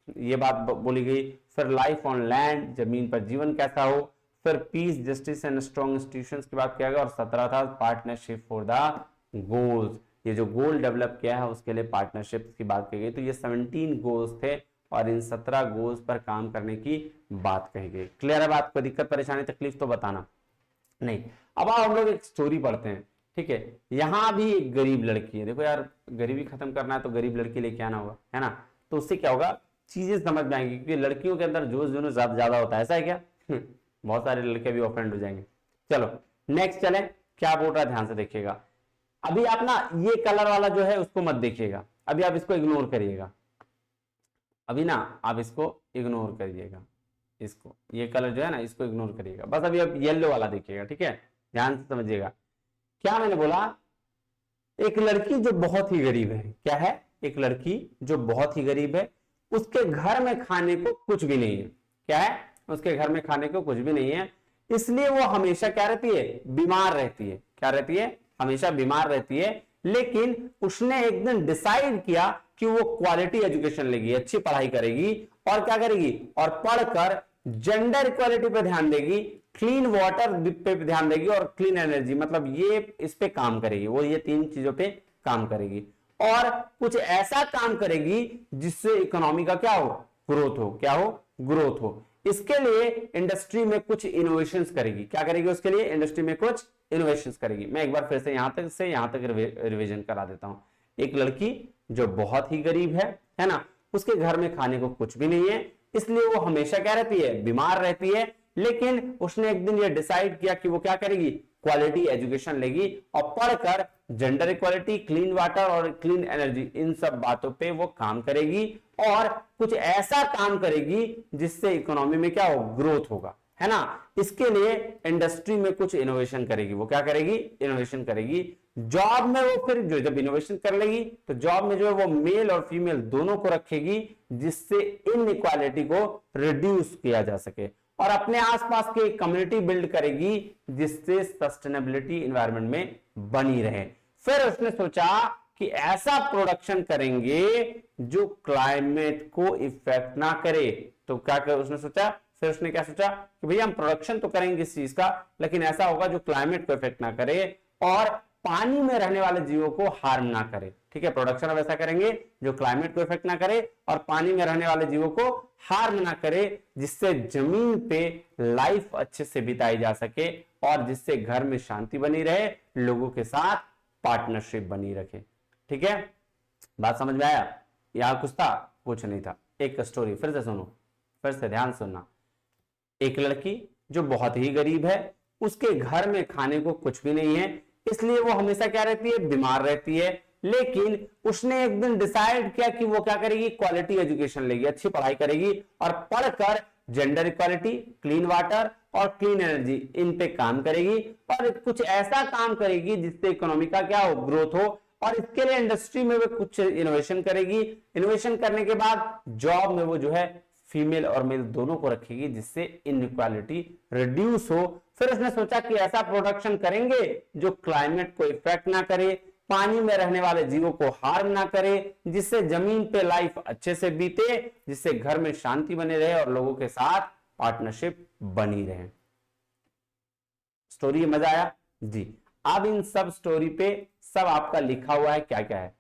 ये बात बोली गई। फिर लाइफ ऑन लैंड, जमीन पर जीवन कैसा हो। फिर peace, justice and strong institutions की बात किया गया। और 17 था पार्टनरशिप फॉर द गोल्स, ये जो गोल डेवलप किया है उसके लिए पार्टनरशिप की बात की गई। तो ये 17 गोल्स थे और इन 17 गोल्स पर काम करने की बात कही गई। क्लियर है बात? कोई दिक्कत परेशानी तकलीफ तो बताना नहीं। अब हम लोग एक स्टोरी पढ़ते हैं, ठीक है। यहाँ भी एक गरीब लड़की है, देखो यार, गरीबी खत्म करना है तो गरीब लड़की लेके आना होगा, है ना। तो उससे क्या होगा, चीजें समझ में आएंगी, क्योंकि लड़कियों के अंदर जोश जुनून ज्यादा होता है। ऐसा है क्या? बहुत सारे लड़के भी ऑफेंड हो जाएंगे। चलो नेक्स्ट चलें, क्या बोल रहा है ध्यान से देखिएगा। अभी आप ना ये कलर वाला जो है उसको मत देखिएगा, अभी आप इसको इग्नोर करिएगा। अभी ना आप इसको इग्नोर करिएगा, इसको, ये कलर जो है ना इसको इग्नोर करिएगा। बस अभी आप येलो वाला देखिएगा, ठीक है, ध्यान से समझिएगा। क्या मैंने बोला? एक लड़की जो बहुत ही गरीब है। क्या है? एक लड़की जो बहुत ही गरीब है, उसके घर में खाने को कुछ भी नहीं है। क्या है? उसके घर में खाने को कुछ भी नहीं है, इसलिए वो हमेशा क्या रहती है? बीमार रहती है। क्या रहती है? हमेशा बीमार रहती है, लेकिन उसने एक दिन डिसाइड किया कि वो क्वालिटी एजुकेशन लेगी, अच्छी पढ़ाई करेगी और क्या करेगी, और पढ़कर जेंडर इक्वालिटी पे ध्यान देगी, क्लीन वाटर पे ध्यान देगी और क्लीन एनर्जी, मतलब ये इस पे काम करेगी, वो ये तीन चीजों पे काम करेगी और कुछ ऐसा काम करेगी जिससे इकोनॉमी का क्या हो, ग्रोथ हो, क्या हो, ग्रोथ हो। इसके लिए इंडस्ट्री में कुछ इनोवेशंस करेगी, क्या करेगी, उसके लिए इंडस्ट्री में कुछ इनोवेशंस करेगी। मैं एक बार फिर से यहां तक रिवीजन करा देता हूं। एक लड़की जो बहुत ही गरीब है ना, उसके घर में खाने को कुछ भी नहीं है, इसलिए वो हमेशा क्या रहती है, बीमार रहती है, लेकिन उसने एक दिन ये डिसाइड किया कि वो क्या करेगी, क्वालिटी एजुकेशन लेगी और पढ़कर जेंडर इक्वालिटी, क्लीन वाटर और क्लीन एनर्जी, इन सब बातों पे वो काम करेगी और कुछ ऐसा काम करेगी जिससे इकोनॉमी में क्या हो, ग्रोथ होगा, है ना। इसके लिए इंडस्ट्री में कुछ इनोवेशन करेगी, वो क्या करेगी, इनोवेशन करेगी। जॉब में वो फिर जो जब इनोवेशन कर लेगी तो जॉब में जो है वो मेल और फीमेल दोनों को रखेगी, जिससे इनइक्वालिटी को रिड्यूस किया जा सके और अपने आसपास के कम्युनिटी बिल्ड करेगी जिससे सस्टेनेबिलिटी एनवायरनमेंट में बनी रहे। फिर उसने सोचा कि ऐसा प्रोडक्शन करेंगे जो क्लाइमेट को इफेक्ट ना करे। तो क्या कर उसने सोचा, फिर उसने क्या सोचा कि भैया हम प्रोडक्शन तो करेंगे इस चीज का, लेकिन ऐसा होगा जो क्लाइमेट को इफेक्ट ना करे और पानी में रहने वाले जीवों को हार्म ना करे। ठीक है, प्रोडक्शन अब ऐसा करेंगे जो क्लाइमेट को इफेक्ट ना करे और पानी में रहने वाले जीवों को हार्म ना करे, जिससे जमीन पे लाइफ अच्छे से बिताई जा सके और जिससे घर में शांति बनी रहे, लोगों के साथ पार्टनरशिप बनी रखे। ठीक है, बात समझ में आया? यहां कुछ था, कुछ नहीं था। एक स्टोरी फिर से सुनो, फिर से ध्यान सुनना। एक लड़की जो बहुत ही गरीब है, उसके घर में खाने को कुछ भी नहीं है, इसलिए वो हमेशा क्या रहती है, बीमार रहती है, लेकिन उसने एक दिन डिसाइड किया कि वो क्या करेगी, क्वालिटी एजुकेशन लेगी, अच्छी पढ़ाई करेगी और पढ़कर जेंडर इक्वालिटी, क्लीन वाटर और क्लीन एनर्जी, इन पे काम करेगी और कुछ ऐसा काम करेगी जिससे इकोनॉमी का क्या हो, ग्रोथ हो। और इसके लिए इंडस्ट्री में वो कुछ इनोवेशन करेगी। इनोवेशन करने के बाद जॉब में वो जो है फीमेल और मेल दोनों को रखेगी, जिससे इनइक्वालिटी रिड्यूस हो। फिर उसने सोचा कि ऐसा प्रोडक्शन करेंगे जो क्लाइमेट को इफेक्ट ना करे, पानी में रहने वाले जीवों को हार्म ना करे, जिससे जमीन पे लाइफ अच्छे से बीते, जिससे घर में शांति बने रहे और लोगों के साथ पार्टनरशिप बनी रहे। स्टोरी मजा आया जी? अब इन सब स्टोरी पे सब आपका लिखा हुआ है क्या क्या है।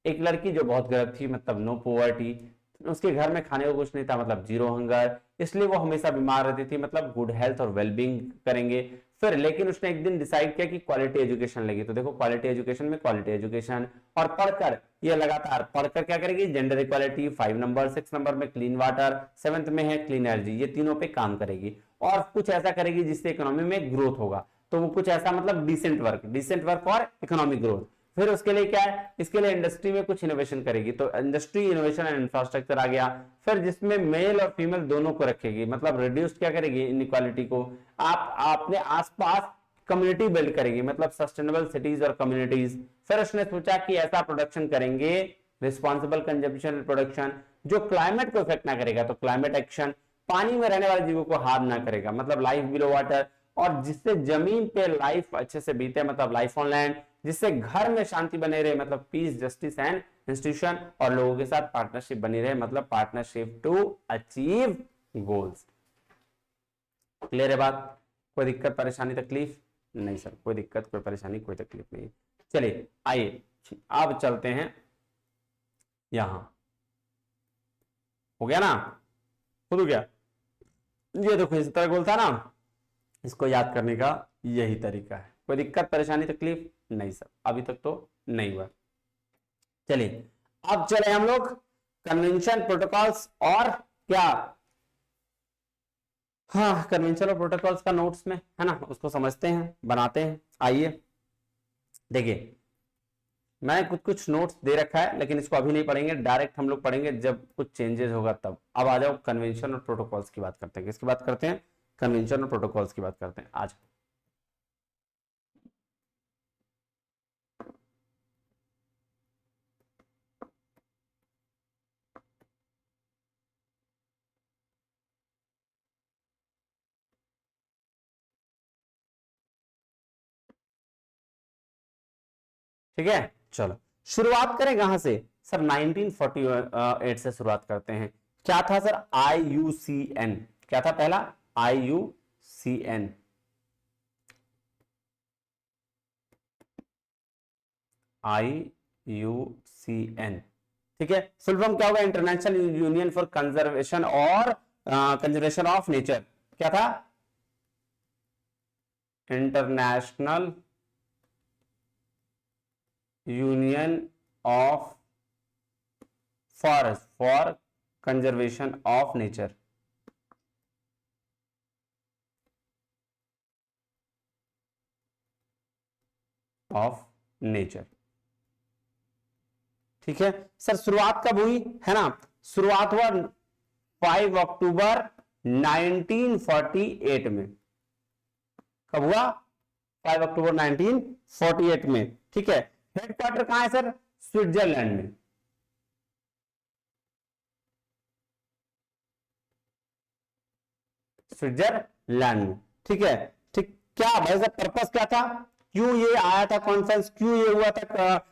एक लड़की जो बहुत गरीब थी, मतलब नो पॉवर्टी, उसके घर में खाने को कुछ नहीं था, मतलब जीरो हंगर, इसलिए वो हमेशा बीमार रहती थी, मतलब गुड हेल्थ और वेलबींग करेंगे। फिर लेकिन उसने एक दिन डिसाइड किया कि क्वालिटी एजुकेशन लेगी। तो देखो, क्वालिटी एजुकेशन में क्वालिटी एजुकेशन और पढ़कर ये लगातार पढ़कर क्या करेगी, जेंडर इक्वालिटी, 5 नंबर, 6 नंबर में क्लीन वाटर, 7th में है क्लीन एनर्जी, ये तीनों पे काम करेगी और कुछ ऐसा करेगी जिससे इकोनॉमी में ग्रोथ होगा। तो वो कुछ ऐसा, मतलब डिसेंट वर्क और इकोनॉमिक ग्रोथ। फिर उसके लिए क्या है, इसके लिए इंडस्ट्री में कुछ इनोवेशन करेगी। तो इंडस्ट्री, इनोवेशन एंड इंफ्रास्ट्रक्चर आ गया। फिर जिसमें मेल और फीमेल दोनों को रखेगी, मतलब रिड्यूस क्या करेगी, इनइक्वालिटी को। आप अपने आसपास कम्युनिटी बिल्ड करेगी, मतलब सस्टेनेबल सिटीज और कम्युनिटीज। फिर उसने सोचा कि ऐसा प्रोडक्शन करेंगे, रिस्पॉन्सिबल कंजप्शन प्रोडक्शन, जो क्लाइमेट को इफेक्ट ना करेगा, तो क्लाइमेट एक्शन, पानी में रहने वाले जीवों को हार्म ना करेगा, मतलब लाइफ बिलो वाटर, और जिससे जमीन पे लाइफ अच्छे से बीते, मतलब लाइफ ऑन लैंड, जिससे घर में शांति बने रहे, मतलब पीस, जस्टिस एंड इंस्टीट्यूशन, और लोगों के साथ पार्टनरशिप बनी रहे, मतलब partnership to achieve goals. Clear है बात? कोई दिक्कत, परेशानी, तकलीफ? नहीं सर, कोई दिक्कत, कोई परेशानी, कोई तकलीफ नहीं। चलिए आइए अब चलते हैं यहां। हो गया ना? खुद हो गया? ये देखो, इस तरह गोल था ना, इसको याद करने का यही तरीका है। कोई दिक्कत, परेशानी, तकलीफ? नहीं सर, अभी तक तो नहीं हुआ। चलिए अब चले हम लोग कन्वेंशन, प्रोटोकॉल्स और क्या, हाँ, कन्वेंशन और प्रोटोकॉल्स का नोट्स में है ना, उसको समझते हैं, बनाते हैं। आइए देखिए, मैंने कुछ कुछ नोट्स दे रखा है, लेकिन इसको अभी नहीं पढ़ेंगे, डायरेक्ट हम लोग पढ़ेंगे जब कुछ चेंजेस होगा तब। अब आ जाओ, कन्वेंशन और प्रोटोकॉल्स की बात करते हैं। किसकी बात करते हैं? कन्वेंशन और प्रोटोकॉल्स की बात करते हैं आज। ठीक है, चलो शुरुआत करें कहां से सर, 1948 से शुरुआत करते हैं। क्या था सर, IUCN, क्या था पहला, IUCN, IUCN, ठीक है, फुल फॉर्म क्या होगा, इंटरनेशनल यूनियन फॉर कंजर्वेशन और कंजर्वेशन ऑफ नेचर, क्या था, international union of forest for conservation of nature, of nature, ठीक है सर। शुरुआत कब हुई है ना, शुरुआत हुआ 5 अक्टूबर 1948 में, कब हुआ, 5 अक्टूबर 1948 में, ठीक है। हेडक्वार्टर कहां है सर, स्विट्जरलैंड में, स्विट्जरलैंड में, ठीक है, ठीक। क्या भाई साहब पर्पस क्या था, क्यों ये आया था कॉन्फ्रेंस, क्यों ये हुआ था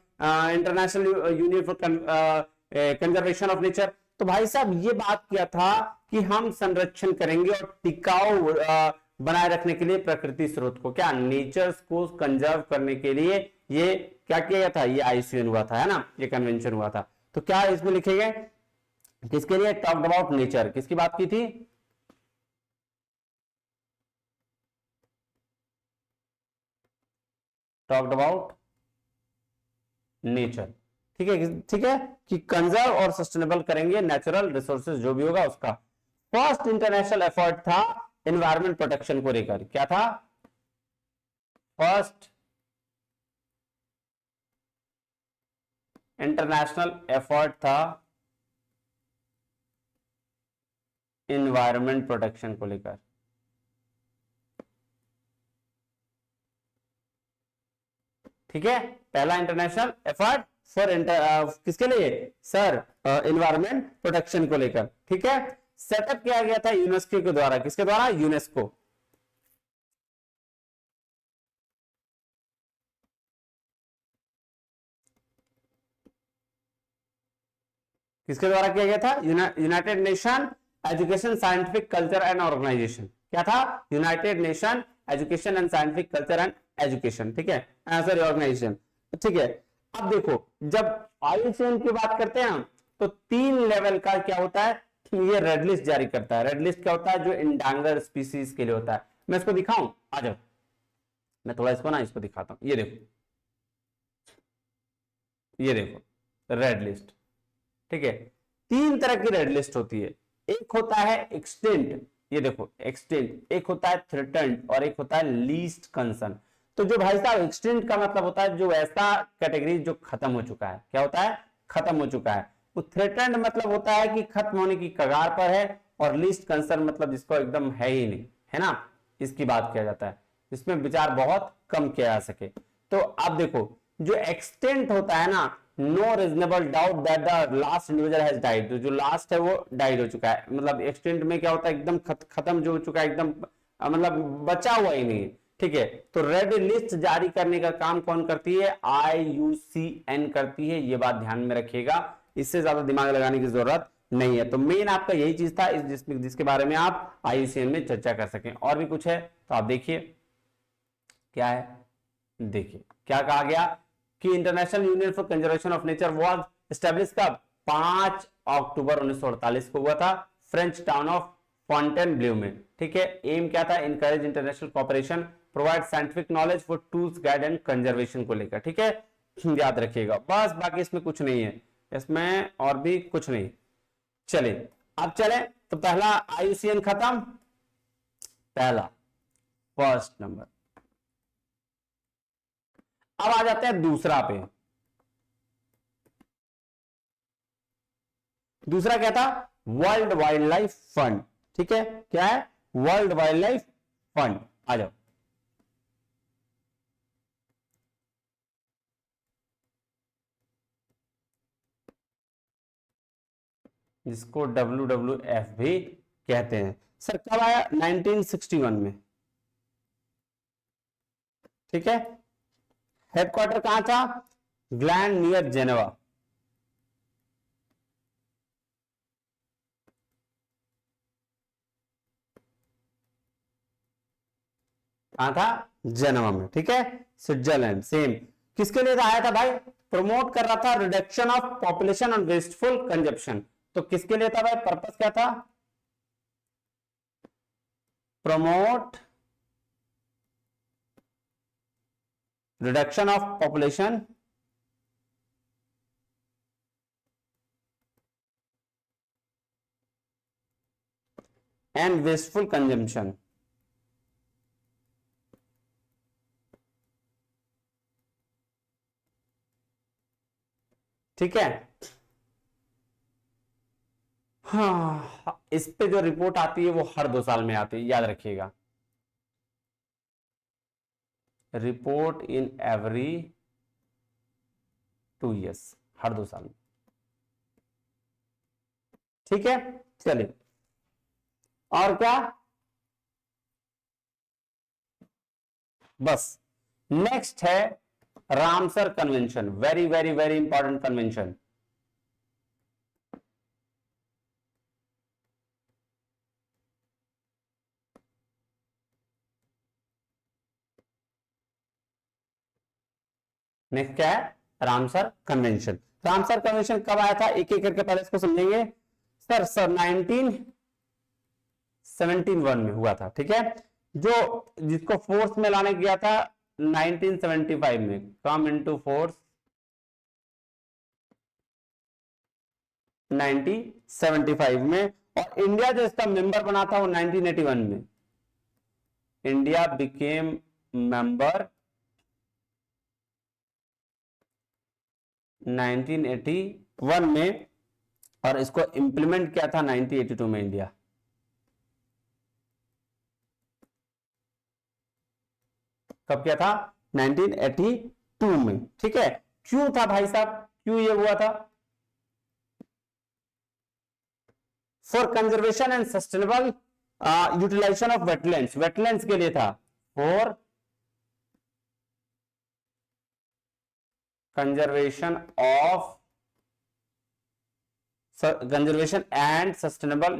international union for conservation of nature, तो भाई साहब ये बात किया था कि हम संरक्षण करेंगे और टिकाऊ बनाए रखने के लिए प्रकृति स्रोत को, क्या नेचर्स को कंजर्व करने के लिए ये क्या किया गया था, ये IUCN हुआ था, है ना, ये कन्वेंशन हुआ था। तो क्या इसमें लिखे गए, किसके लिए, टॉक्ड अबाउट नेचर, किसकी बात की थी, टॉक्ड अबाउट नेचर, ठीक है, ठीक है, कि कंजर्व और सस्टेनेबल करेंगे नेचुरल रिसोर्सेज जो भी होगा उसका। फर्स्ट इंटरनेशनल एफर्ट था एनवायरमेंट प्रोटेक्शन को लेकर, क्या था, फर्स्ट इंटरनेशनल एफर्ट था एनवायरमेंट प्रोटेक्शन को लेकर, ठीक है, पहला इंटरनेशनल एफर्ट फॉर किसके लिए सर, एनवायरमेंट प्रोटेक्शन को लेकर, ठीक है। सेटअप किया गया था यूनेस्को के द्वारा, किसके द्वारा, यूनेस्को, किसके द्वारा किया गया था, United Nation education scientific culture and organisation, क्या था, United Nation education and scientific culture and education, ठीक है, सॉरी ऑर्गेनाइजेशन, ठीक है। अब देखो जब IUCN की बात करते हैं तो 3 लेवल का क्या होता है, ये रेड लिस्ट जारी करता है। रेड लिस्ट क्या होता है, जो इंडांगर स्पीसीज के लिए होता है। मैं इसको दिखाऊं, आ जाओ, मैं थोड़ा इसको दिखाता हूं, ये देखो, ये देखो रेड लिस्ट, ठीक है। 3 तरह की रेड लिस्ट होती है, एक होता है एक्सटेंट, ये देखो एक्सटेंट, एक होता है थ्रेटन्ड और एक होता है लीस्ट कंसर्न। तो जो भाई साहब एक्सटेंट का मतलब होता है जो ऐसा कैटेगरी जो खत्म हो चुका है, क्या होता है, खत्म हो चुका है। वो थ्रेटन्ड मतलब होता है कि खत्म होने की कगार पर है, और लीस्ट कंसर्न मतलब जिसको एकदम है ही नहीं, है ना, इसकी बात किया जाता है, इसमें विचार बहुत कम किया जा सके। तो आप देखो जो एक्सटेंट होता है ना, no reasonable doubt that the last individual has died, तो जो लास्ट है वो डाइड हो चुका है, मतलब एक्सटेंट में क्या होता है, एकदम खत्म जो हो चुका है, एकदम मतलब बचा हुआ ही नहीं, ठीक है। तो रेड लिस्ट जारी करने का काम कौन करती है, IUCN करती है, ये बात ध्यान में रखिएगा, इससे ज्यादा दिमाग लगाने की जरूरत नहीं है। तो मेन आपका यही चीज था जिसके बारे में आप IUCN में चर्चा कर सकें। और भी कुछ है तो आप देखिए, क्या है, देखिए क्या कहा गया कि international union for conservation of nature was establish कब, 5 अक्टूबर 1948 को हुआ था, फ्रेंच टाउन ऑफ फॉन्टेनब्लेव में, ठीक है। एम क्या था, encourage international cooperation, provide scientific knowledge for tools guide and conservation को लेकर, ठीक है, याद रखिएगा बस, बाकी इसमें कुछ नहीं है, इसमें और भी कुछ नहीं। चलिए अब चले, तो पहला IUCN खत्म, पहला फर्स्ट नंबर। अब आ जाते हैं दूसरा पे, दूसरा क्या था, वर्ल्ड वाइल्ड लाइफ फंड, ठीक है, क्या है, वर्ल्ड वाइल्ड लाइफ फंड, आ जाओ। जिसको WWF भी कहते हैं। सर कब आया, 1961 में, ठीक है। हेडक्वार्टर कहां था, ग्लैंड नियर जेनेवा। कहां था? जेनेवा में, ठीक है, स्विट्जरलैंड। सेम किसके लिए आया था भाई? प्रमोट कर रहा था रिडक्शन ऑफ पॉपुलेशन और वेस्टफुल कंजप्शन। तो किसके लिए था भाई? पर्पस क्या था? Promote reduction of population and wasteful consumption. ठीक है। हाँ, इस पे जो रिपोर्ट आती है वो हर 2 साल में आती है, याद रखिएगा। रिपोर्ट इन एवरी 2 years, हर 2 साल में। ठीक है, चलिए और क्या? बस नेक्स्ट है Ramsar convention. Very very very important convention. Next क्या है? Ramsar convention. रामसर कन्वेंशन कब आया था? एक एक करके पहले इसको समझेंगे। सर 1971 में हुआ था, ठीक है। जो जिसको फोर्स में लाने गया था 1975 में, कम इनटू फोर्स 1975 में, और इंडिया जो इसका मेंबर बना था वो 1981 में। इंडिया बिकेम मेंबर 1981 में, और इसको इंप्लीमेंट किया था 1982 में इंडिया। कब किया था? 1982 में, ठीक है। क्यों था भाई साहब, क्यों ये हुआ था? For conservation and sustainable utilisation of wetlands. Wetlands के लिए था। For conservation and sustainable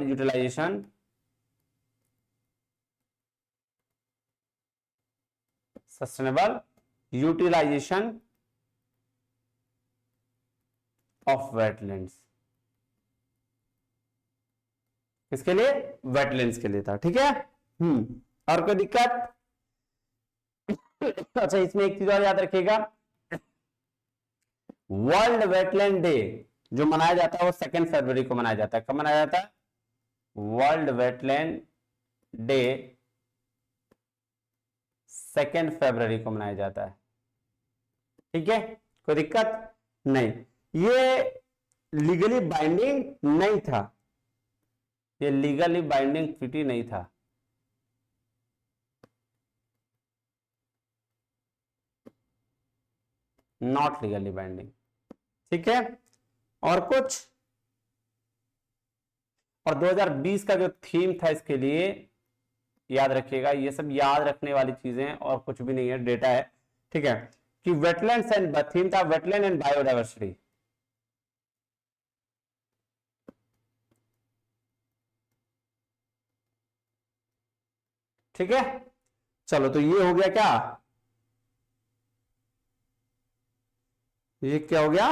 utilisation of wetlands. किसके लिए? वेटलैंड्स के लिए था, ठीक है। और कोई दिक्कत? अच्छा, इसमें एक चीज और याद रखिएगा, वर्ल्ड वेटलैंड डे जो मनाया जाता है वो 2 फरवरी को मनाया जाता है। कब मनाया जाता है? वर्ल्ड वेटलैंड डे 2 फरवरी को मनाया जाता है, ठीक है। कोई दिक्कत नहीं। ये लीगली बाइंडिंग नहीं था, ये लीगली बाइंडिंग ट्रीटी नहीं था। नॉट लीगली बाइंडिंग, ठीक है। और कुछ? और 2020 का जो थीम था इसके लिए, याद रखिएगा, ये सब याद रखने वाली चीजें और कुछ भी नहीं है, डेटा है, ठीक है। कि वेटलैंड्स एंड थीम था वेटलैंड एंड बायोडाइवर्सिटी। ठीक है, चलो तो ये हो गया क्या? ये क्या हो गया?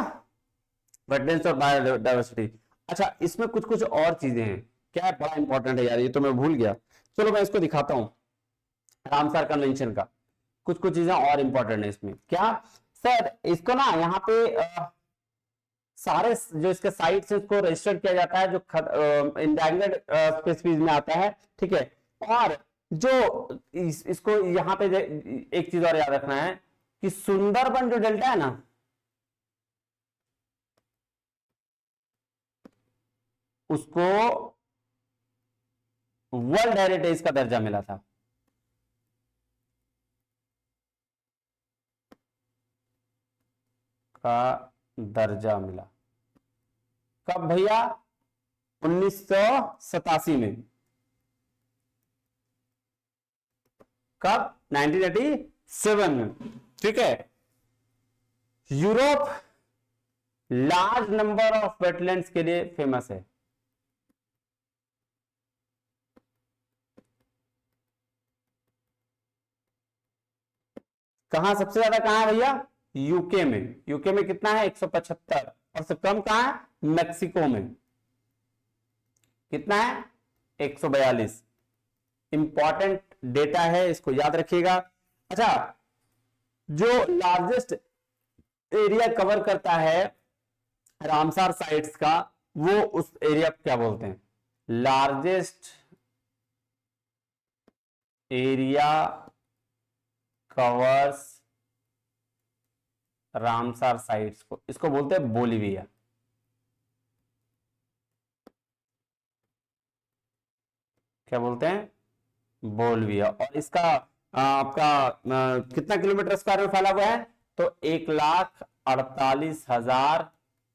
वेटलैंड्स और बायोडाइवर्सिटी। अच्छा, इसमें कुछ कुछ और चीजें हैं, क्या है, बड़ा इंपॉर्टेंट है यार, ये तो मैं भूल गया। चलो मैं इसको दिखाता हूं, रामसर कन्वेंशन का कुछ कुछ चीजें और इंपॉर्टेंट है इसमें। क्या सर? इसको ना यहाँ पे सारे जो इसके साइट्स हैं उसको रजिस्टर किया जाता है जो इंडेंजर्ड स्पीशीज में आता है, ठीक है। और जो इसको यहाँ पे एक चीज और याद रखना है कि सुंदरबन जो डेल्टा है ना, उसको वर्ल्ड हेरिटेज का दर्जा मिला था। का दर्जा मिला कब भैया? 1987 में। कब? 1987 में, ठीक है। Europe large number of wetlands के लिए फेमस है। कहां सबसे ज्यादा कहां है भैया? यूके में। यूके में कितना है? 175। और सबसे कम कहां है? मैक्सिको में। कितना है? 142। इंपॉर्टेंट डेटा है, इसको याद रखिएगा। अच्छा, जो लार्जेस्ट एरिया कवर करता है रामसार साइट्स का, वो उस एरिया को क्या बोलते हैं? Largest area covers Ramsar sites को, इसको बोलते हैं बोलिविया। क्या बोलते हैं? बोलिविया। और इसका आपका कितना किलोमीटर स्क्वायर में फैला हुआ है? तो 1,48,000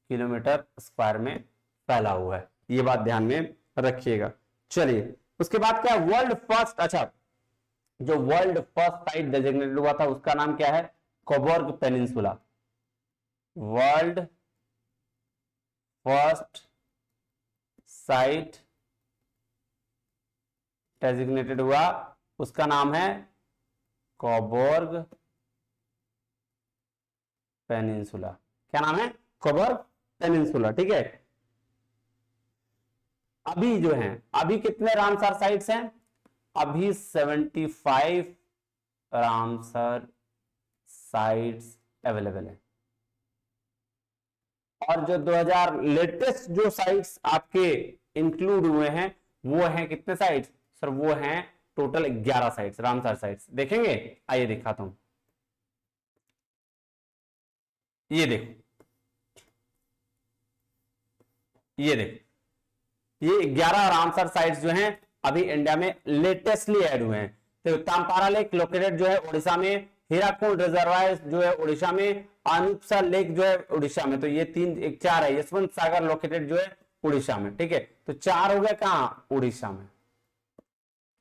किलोमीटर स्क्वायर में फैला हुआ है। ये बात ध्यान में रखिएगा। चलिए, उसके बाद क्या है? वर्ल्ड फर्स्ट, अच्छा, जो वर्ल्ड फर्स्ट साइट डेजिग्नेटेड हुआ था उसका नाम क्या है? Cobourg Peninsula. World first site designated हुआ, उसका नाम है कोबर्ग पेनिनसुला। क्या नाम है? Cobourg Peninsula. ठीक है। अभी जो है, अभी कितने रामसर साइट्स हैं? अभी 75 रामसर साइट्स अवेलेबल है। और जो 2000 लेटेस्ट जो साइट्स आपके इंक्लूड हुए हैं, वो हैं कितने साइट्स सर? वो हैं टोटल 11 साइट्स, रामसर साइट्स। देखेंगे? आइए दिखाता हूं। ये देखो, ये देखो, ये 11 रामसर साइट्स जो हैं अभी इंडिया में लेटेस्टली ऐड हुए हैं। तो तामपारा लेक लोकेटेड जो है उड़ीसा में, हीराकुंड रिजर्वायर जो है उड़ीसा में, अनूपसा लेक जो है उड़ीसा में। तो ये तीन, एक, चार है। यशवंत सागर लोकेटेड जो है उड़ीसा में। ठीक है, तो 4 हो गया कहां? उड़ीसा में।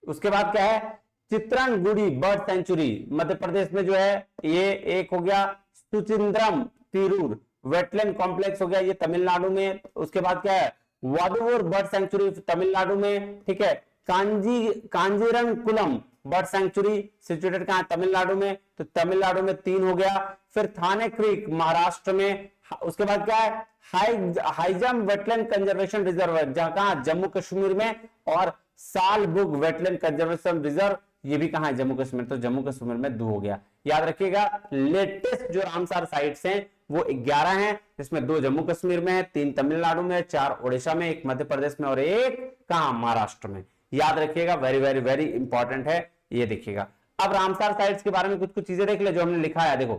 उसके बाद क्या है? चित्रनगुड़ी बर्ड सेंचुरी मध्य प्रदेश में जो है, ये एक हो गया। सुचिंद्रम तिरूर वेटलैंड कॉम्प्लेक्स हो गया, ये तमिलनाडु में। उसके बाद क्या है? वादुवुर बर्ड सेंचुरी तमिलनाडु में। ठीक है। कांजीरंगकुलम बर्ड सेंचुरी सिचुएटेड कहां? तमिलनाडु में। तो तमिलनाडु में 3 हो गया। फिर थाने क्रीक महाराष्ट्र में। उसके बाद क्या है? हाईजम वेटलैंड कंजर्वेशन रिजर्व, जहां कहां? जम्मू कश्मीर में। और सालबुग वेटलैंड कंजर्वेशन रिजर्व, ये भी कहां है? जम्मू कश्मीर। तो जम्मू कश्मीर में 2 हो गया। याद रखिएगा, लेटेस्ट जो रामसर साइट्स हैं वो 11 हैं, जिसमें 2 जम्मू कश्मीर में है, 3 तमिलनाडु में, 4 उड़ीसा में, 1 मध्य प्रदेश में और 1 कहां? महाराष्ट्र में। याद रखिएगा, वेरी वेरी वेरी इंपॉर्टेंट है। ये देखिएगा। अब रामसर साइट्स के बारे में कुछ कुछ चीजें देख ले जो हमने लिखा है। देखो,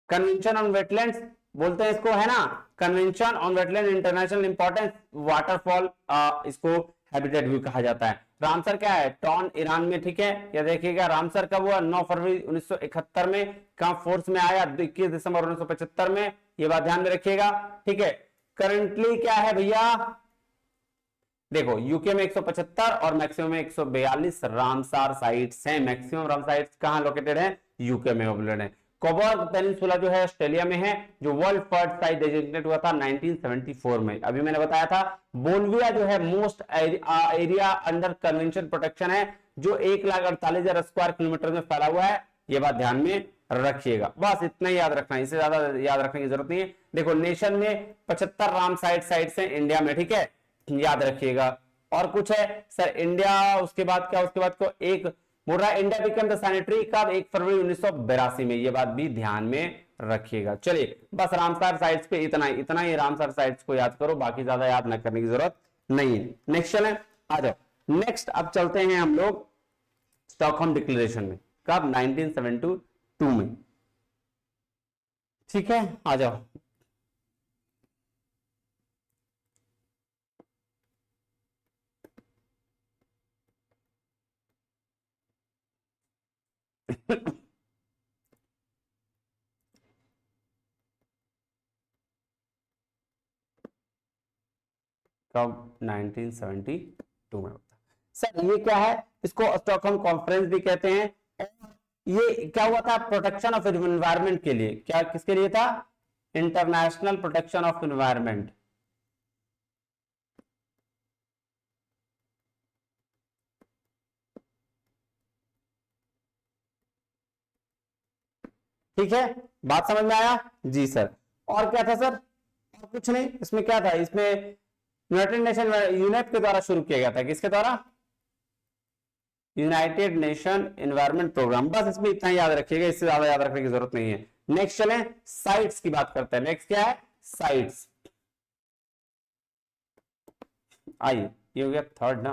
कन्वेंशन ऑन वेटलैंड्स बोलते हैं इसको, है ना? Convention on wetland international importance waterfall, इसको हैबिटेट व्यू कहा जाता है। रामसर क्या है? टॉन ईरान में। ठीक है, ये देखिएगा, रामसर कब हुआ? 9 फरवरी 1971 में। कहां फोर्स में आया? 21 दिसंबर 1975 में। ये बात ध्यान में रखिएगा। ठीक है। करंटली क्या है भैया? देखो, यूके में 175 और मैक्सिमम में 142 रामसार साइट्स हैं। मैक्सिमम रामसार साइट्स कहां लोकेटेड है? यूके में लोकेटेड है। कोबर्ग पेनिनसुला जो है ऑस्ट्रेलिया में है, जो वर्ल्ड फर्स्ट साइट डेजिग्नेट हुआ था 1974 में। अभी मैंने बताया था। बोलिविया जो है most area under convention protection है, जो 1,48,000 स्क्वायर किलोमीटर में फैला हुआ है। ये बात ध्यान में रखिएगा। बस इतना ही याद रखना है, इससे ज्यादा याद रखने की जरूरत नहीं है। देखो, नेशन में 75 राम साइट्स हैं इंडिया में। ठीक है, याद रखिएगा। और कुछ है सर? इंडिया, उसके बाद क्या? उसके बाद को एक बोल रहा है, इंडिया बिकम द सैनिटरी कब? 1 फरवरी 1982 में। ये बात भी ध्यान में रखिएगा। चलिए, बस रामसर साइट्स पे इतना ही रामसर साइट्स को याद करो, बाकी ज्यादा याद न करने की जरूरत नहीं है। नेक्स्ट चलें, आ जाओ। नेक्स्ट अब चलते हैं हम लोग स्टॉकहोम डिक्लेरेशन में। कब? 1972 में। ठीक है, आ जाओ। कब? 1972 में होता है। सर ये क्या है? इसको स्टॉकहोम कॉन्फ्रेंस भी कहते हैं और ये क्या हुआ था, प्रोटेक्शन ऑफ एनवायरमेंट के लिए, क्या किसके लिए था, इंटरनेशनल प्रोटेक्शन ऑफ एनवायरमेंट। ठीक है, बात समझ में आया जी सर। और क्या था सर, और कुछ नहीं, इसमें क्या था, इसमें यूनाइटेड नेशन यूनेप के द्वारा शुरू किया गया था, किसके द्वारा, यूनाइटेड नेशन एनवायरमेंट प्रोग्राम। बस इसमें इतना याद रखिएगा, इससे ज्यादा याद रखने की जरूरत नहीं है। नेक्स्ट चलें, साइट्स की बात करते हैं। नेक्स्ट क्या है, साइट्स। आइए, ये हो गया थर्ड ना,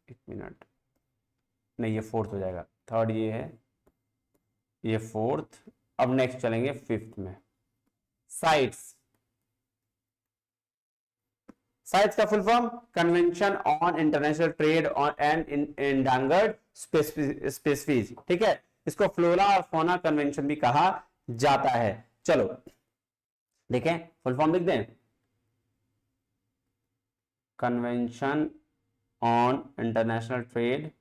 एक मिनट, नहीं ये फोर्थ हो जाएगा, थर्ड ये है, ये फोर्थ। अब नेक्स्ट चलेंगे फिफ्थ में, साइट्स। साइट्स का full form, convention on international trade on and endangered species. ठीक है, इसको फ्लोरा और फौना कन्वेंशन भी कहा जाता है। चलो देखें, फुल फॉर्म लिख दें, convention on international trade,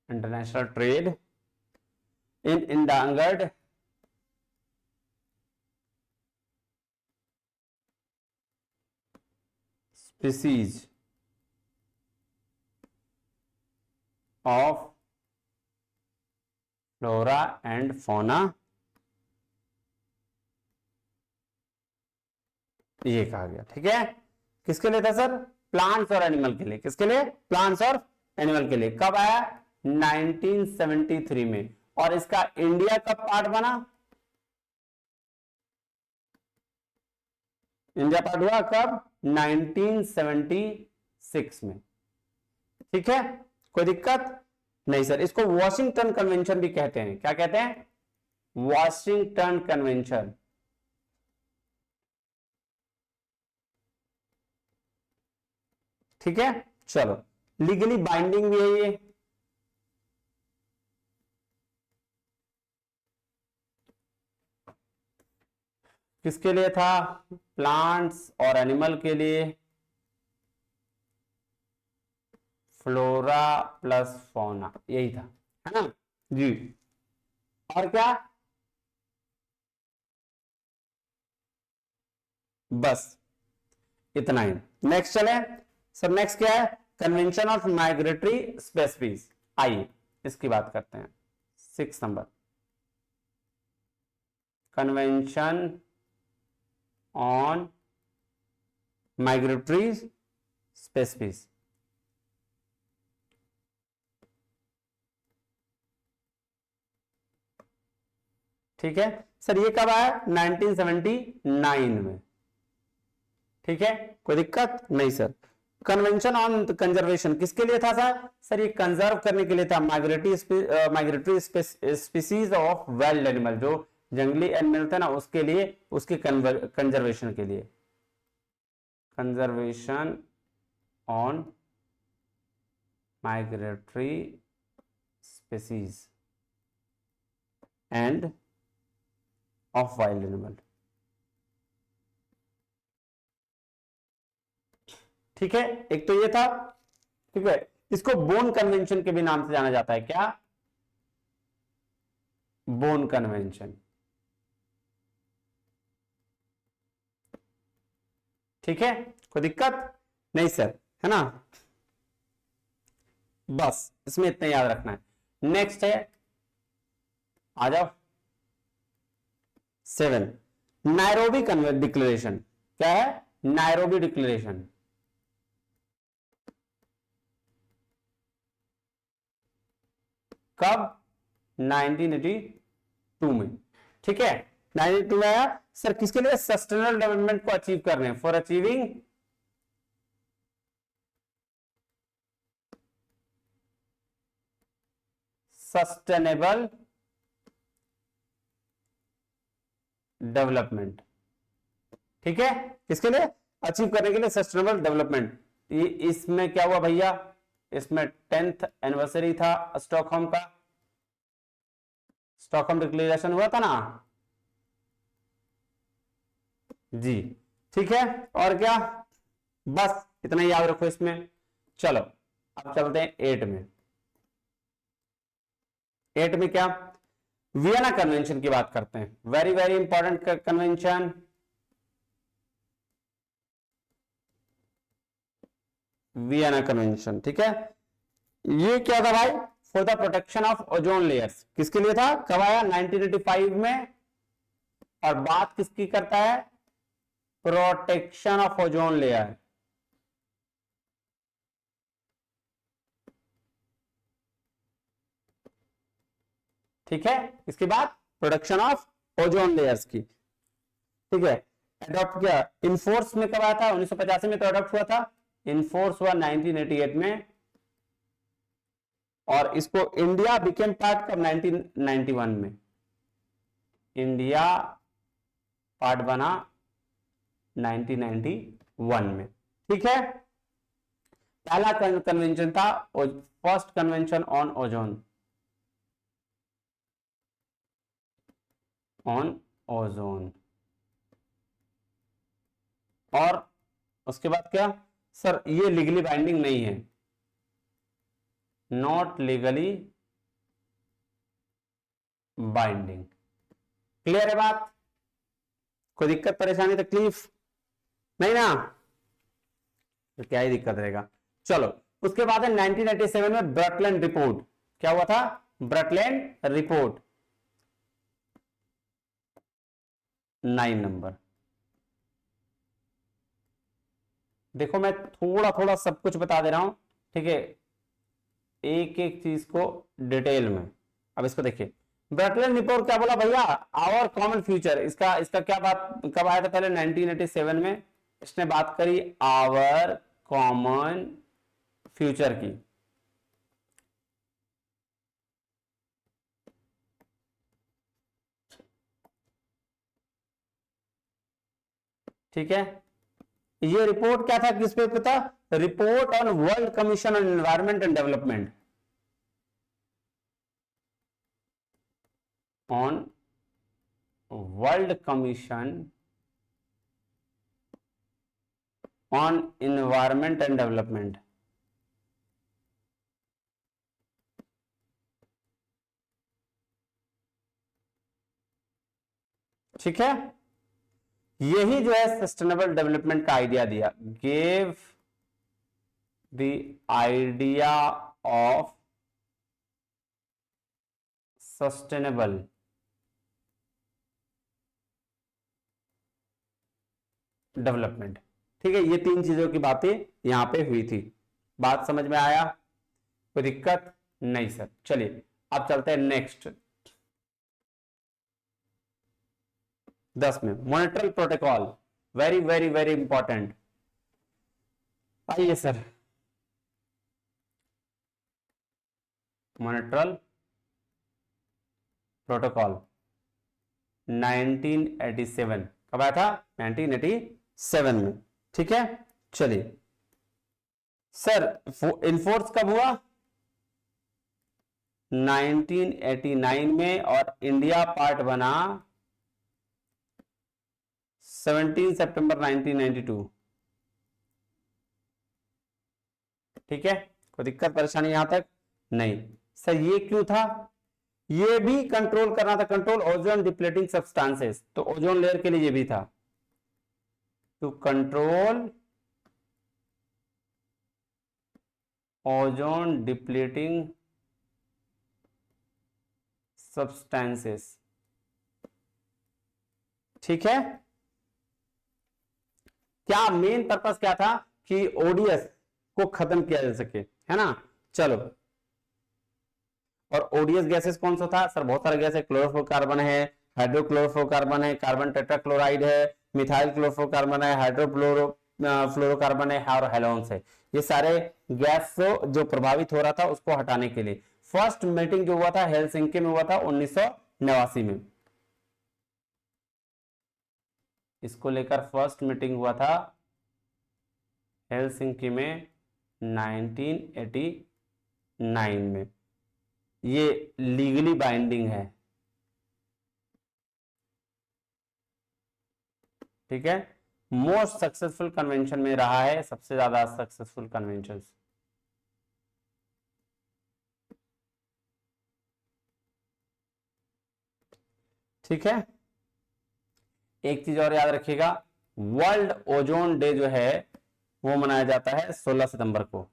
international trade in endangered species of flora and fauna, ये कहा गया। ठीक है, किसके लिए था सर, प्लांट्स और एनिमल के लिए। किसके लिए, प्लांट्स और एनिमल के लिए। कब आया, 1973 में। और इसका इंडिया कब पार्ट बना, इंडिया पार्ट हुआ कब, 1976 में। ठीक है, कोई दिक्कत नहीं सर। इसको वॉशिंगटन कन्वेंशन भी कहते हैं। क्या कहते हैं, वॉशिंगटन कन्वेंशन। ठीक है, चलो, लीगली बाइंडिंग भी है ये। किसके लिए था, प्लांट्स और एनिमल के लिए, फ्लोरा प्लस फौना, यही था, है ना जी। और क्या, बस इतना ही। नेक्स्ट चले सर, नेक्स्ट क्या है, कन्वेंशन ऑफ माइग्रेटरी स्पेसीज। आइए इसकी बात करते हैं, 6 number, convention on migratory species. ठीक है सर, ये कब आया, 1979 में। ठीक है, कोई दिक्कत नहीं सर। कन्वेंशन ऑन कंजर्वेशन किसके लिए था सर, सर ये कंजर्व करने के लिए था, migratory species of wild animal, जो जंगली एनिमल थे ना उसके लिए, उसके कंजर्वेशन के लिए। Conservation on migratory species end of wild animal. ठीक है, एक तो ये था। ठीक है, इसको बोन कन्वेंशन के भी नाम से जाना जाता है। क्या, बोन कन्वेंशन। ठीक है, कोई दिक्कत नहीं सर, है ना। बस इसमें इतना याद रखना है। नेक्स्ट है, आ जाओ 7, नायरोबी डिक्लेरेशन। क्या है, नायरोबी डिक्लेरेशन। कब, 1982 में। ठीक है, 1982 में आया सर, किसके लिए, सस्टेनेबल डेवलपमेंट को अचीव करने, फॉर अचीविंग सस्टेनेबल डेवलपमेंट। ठीक है, किसके लिए, अचीव करने के लिए सस्टेनेबल डेवलपमेंट। इसमें क्या हुआ भैया, इसमें 10th एनिवर्सरी था स्टॉकहोम का, स्टॉकहोम डिक्लेरेशन हुआ था ना जी। ठीक है, और क्या, बस इतना याद रखो इसमें। चलो अब चलते हैं 8 में। 8 में क्या, वियना कन्वेंशन की बात करते हैं। Very very important convention, Vienna convention. ठीक है, ये क्या था भाई, for the protection of ozone layers. किसके लिए था, कब आया, 1985 में। और बात किसकी करता है, प्रोटेक्शन ऑफ ओजोन लेयर। ठीक है, इसके बाद प्रोडक्शन ऑफ ओजोन लेयर्स की। ठीक है, अडॉप्ट किया, इनफोर्स में कब आया था, 1985 में तो अडॉप्ट हुआ था, इनफोर्स हुआ 1988 में। और इसको इंडिया बिकेम पार्ट कब, 1991 में इंडिया पार्ट बना 1991 में। ठीक है, पहला कन्वेंशन था first convention on ozone, on ozone. और उसके बाद क्या सर, ये लीगली बाइंडिंग नहीं है, नॉट लीगली बाइंडिंग। क्लियर है बात, कोई दिक्कत परेशानी तकलीफ नहीं ना, तो क्या ही दिक्कत रहेगा। चलो उसके बाद है 1987 में ब्रटलैंड रिपोर्ट। क्या हुआ था, ब्रटलैंड रिपोर्ट, 9 नंबर। देखो मैं थोड़ा थोड़ा सब कुछ बता दे रहा हूं, ठीक है, एक एक चीज को डिटेल में। अब इसको देखिए, ब्रटलैंड रिपोर्ट क्या बोला भैया, आवर कॉमन फ्यूचर। इसका इसका क्या बात, कब आया था पहले, 1987 में इसने बात करी आवर कॉमन फ्यूचर की। ठीक है, ये रिपोर्ट क्या था, किस पे था, report on world commission on environment and development, on world commission on environment and development. ठीक है, यही जो है सस्टेनेबल डेवलपमेंट का आइडिया दिया, gave the idea of sustainable development. ठीक है, ये 3 चीजों की बातें यहां पे हुई थी। बात समझ में आया, कोई दिक्कत नहीं सर। चलिए अब चलते हैं नेक्स्ट 10 में, Montreal protocol. Very very very important. आइए सर, मॉनिटरल प्रोटोकॉल 1987, कब आया था, 1987 में। ठीक है, चलिए सर इनफोर्स कब हुआ, 1989 में, और इंडिया पार्ट बना 17 सितंबर 1992। ठीक है, कोई दिक्कत परेशानी यहां तक नहीं सर। ये क्यों था, ये भी कंट्रोल करना था, कंट्रोल ओजोन डिप्लीटिंग सब्सटेंसेस, तो ओजोन लेयर के लिए ये भी था, to control ozone depleting substances. ठीक है, क्या मेन पर्पस क्या था, कि ओडीएस को खत्म किया जा सके, है ना। चलो, और ओडीएस गैसेस कौन सा था सर, बहुत सारे गैस है, क्लोरोफ्लोरोकार्बन है, हाइड्रोक्लोरोफ्लोरोकार्बन है, कार्बन टेट्राक्लोराइड है, मिथाइल क्लोरोफ्लोरोकार्बन है, हाइड्रोफ्लोरो फ्लोरोकार्बन है, और हेलोन्स है। ये सारे गैस जो प्रभावित हो रहा था उसको हटाने के लिए फर्स्ट मीटिंग जो हुआ था हेलसिंकी में हुआ था 1989 में। इसको लेकर फर्स्ट मीटिंग हुआ था हेलसिंकी में 1989 में। ये लीगली बाइंडिंग है। ठीक है, मोस्ट सक्सेसफुल कन्वेंशन में रहा है, सबसे ज्यादा सक्सेसफुल कन्वेंशन। ठीक है। एक चीज और याद रखिएगा, वर्ल्ड ओजोन डे जो है वो मनाया जाता है 16 सितंबर को,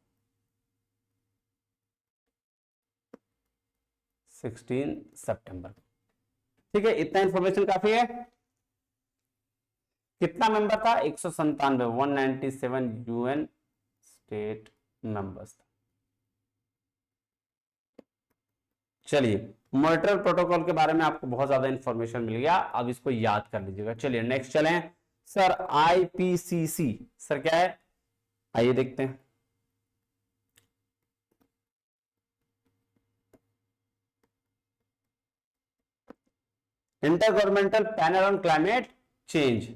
16 सितंबर को। ठीक है, इतना इंफॉर्मेशन काफी है। कितना मेंबर था? 197, 197 यूएन स्टेट मेंबर्स। चलिए, मॉनिटर प्रोटोकॉल के बारे में आपको बहुत ज्यादा इंफॉर्मेशन मिल गया, अब इसको याद कर लीजिएगा। चलिए नेक्स्ट चलें। सर आईपीसीसी सर क्या है, आइए देखते हैं। Inter governmental panel on climate change.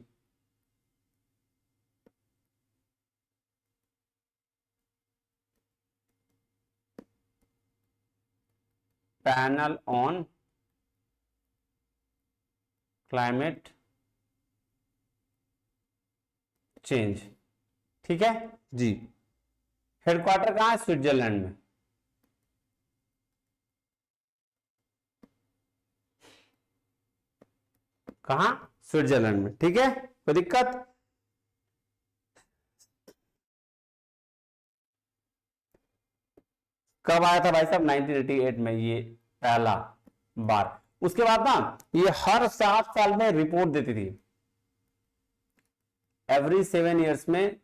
Panel on climate change, ठीक है जी। हेडक्वार्टर कहां है? स्विट्जरलैंड में। कहां? स्विट्जरलैंड में, ठीक है, कोई दिक्कत? कब आया था भाई साहब? 1988 में ये पहला बार। उसके बाद ना ये हर 7 साल में रिपोर्ट देती थी, एवरी 7 ईयर्स में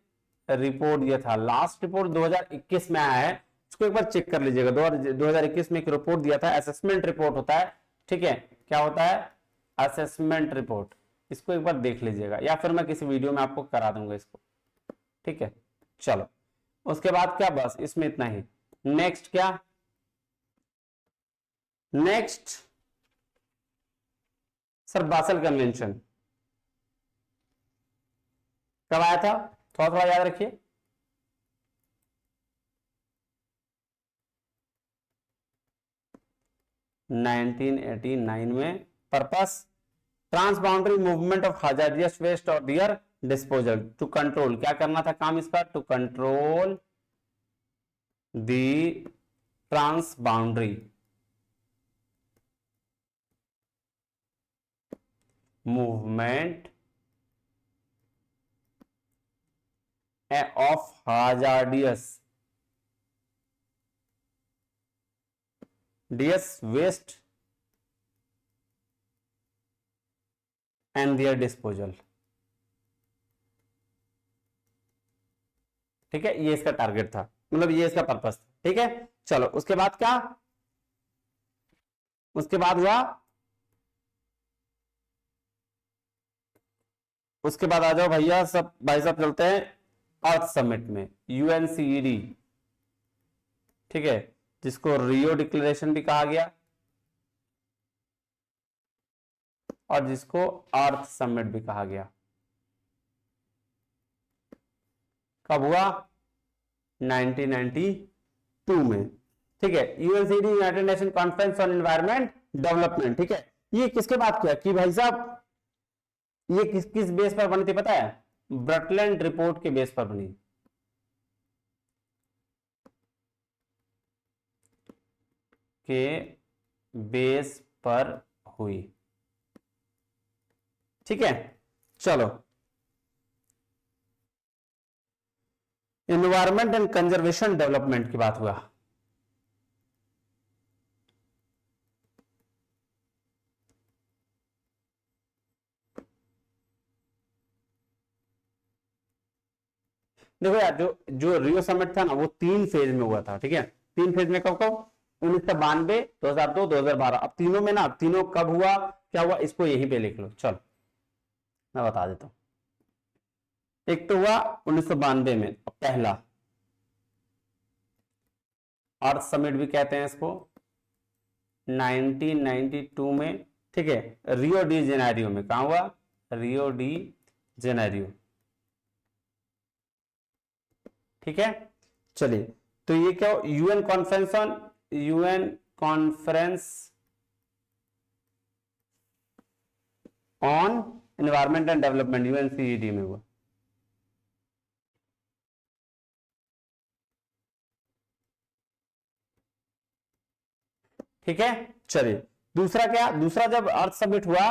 रिपोर्ट दिया था। लास्ट रिपोर्ट 2021 में आया है, इसको एक बार चेक कर लीजिएगा। 2021 में एक रिपोर्ट दिया था, असेसमेंट रिपोर्ट होता है, ठीक है। क्या होता है? Assessment report. इसको एक बार देख लीजिएगा, या फिर मैं किसी वीडियो में आपको करा दूंगा इसको, ठीक है। चलो, उसके बाद क्या, बस इसमें इतना ही। नेक्स्ट क्या? नेक्स्ट सर बासल कन्वेंशन कब आया था? थोड़ा थोड़ा याद रखिए। 1989 में। Purpose? Transboundary movement of hazardous waste और दियर डिस्पोजल। टू कंट्रोल, क्या करना था काम इसका? To control the transboundary movement of hazardous waste and their disposal, ठीक है। ये इसका टारगेट था, मतलब ये इसका पर्पस था, ठीक है। चलो, उसके बाद क्या? उसके बाद हुआ, उसके बाद आ जाओ भैया सब, भाई साहब चलते हैं अर्थ समिट में, यूएनसीईडी, ठीक है, जिसको रियो डिक्लेरेशन भी कहा गया और जिसको अर्थ समिट भी कहा गया। कब हुआ? 1992 में, ठीक है। UNCD, united nation conference on environment development, ठीक है। ये किसके बात किया कि भाई साहब ये किस किस बेस पर बनी थी पता है? ब्रटलैंड रिपोर्ट के बेस पर बनी, के बेस पर हुई, ठीक है। चलो, एनवायरमेंट एंड कंजर्वेशन डेवलपमेंट की बात हुआ। देखो यार, जो जो रियो समिट था ना वो 3 फेज में हुआ था, ठीक है। 3 फेज में कब कब? 1992, 2002, 2012। अब तीनों में ना, तीनों कब हुआ क्या हुआ इसको यहीं पे लिख लो। चलो मैं बता देता हूं। एक तो हुआ 1992 में पहला, अर्थ समिट भी कहते हैं इसको, 1992 में, ठीक है। रियो डी जेनेरियो में, कहा हुआ? रियो डी जेनेरियो, ठीक है। चलिए, तो ये क्या? UN conference on environment and development, UNCED में हुआ, ठीक है। चलिए, दूसरा क्या, दूसरा जब अर्थ समिट हुआ,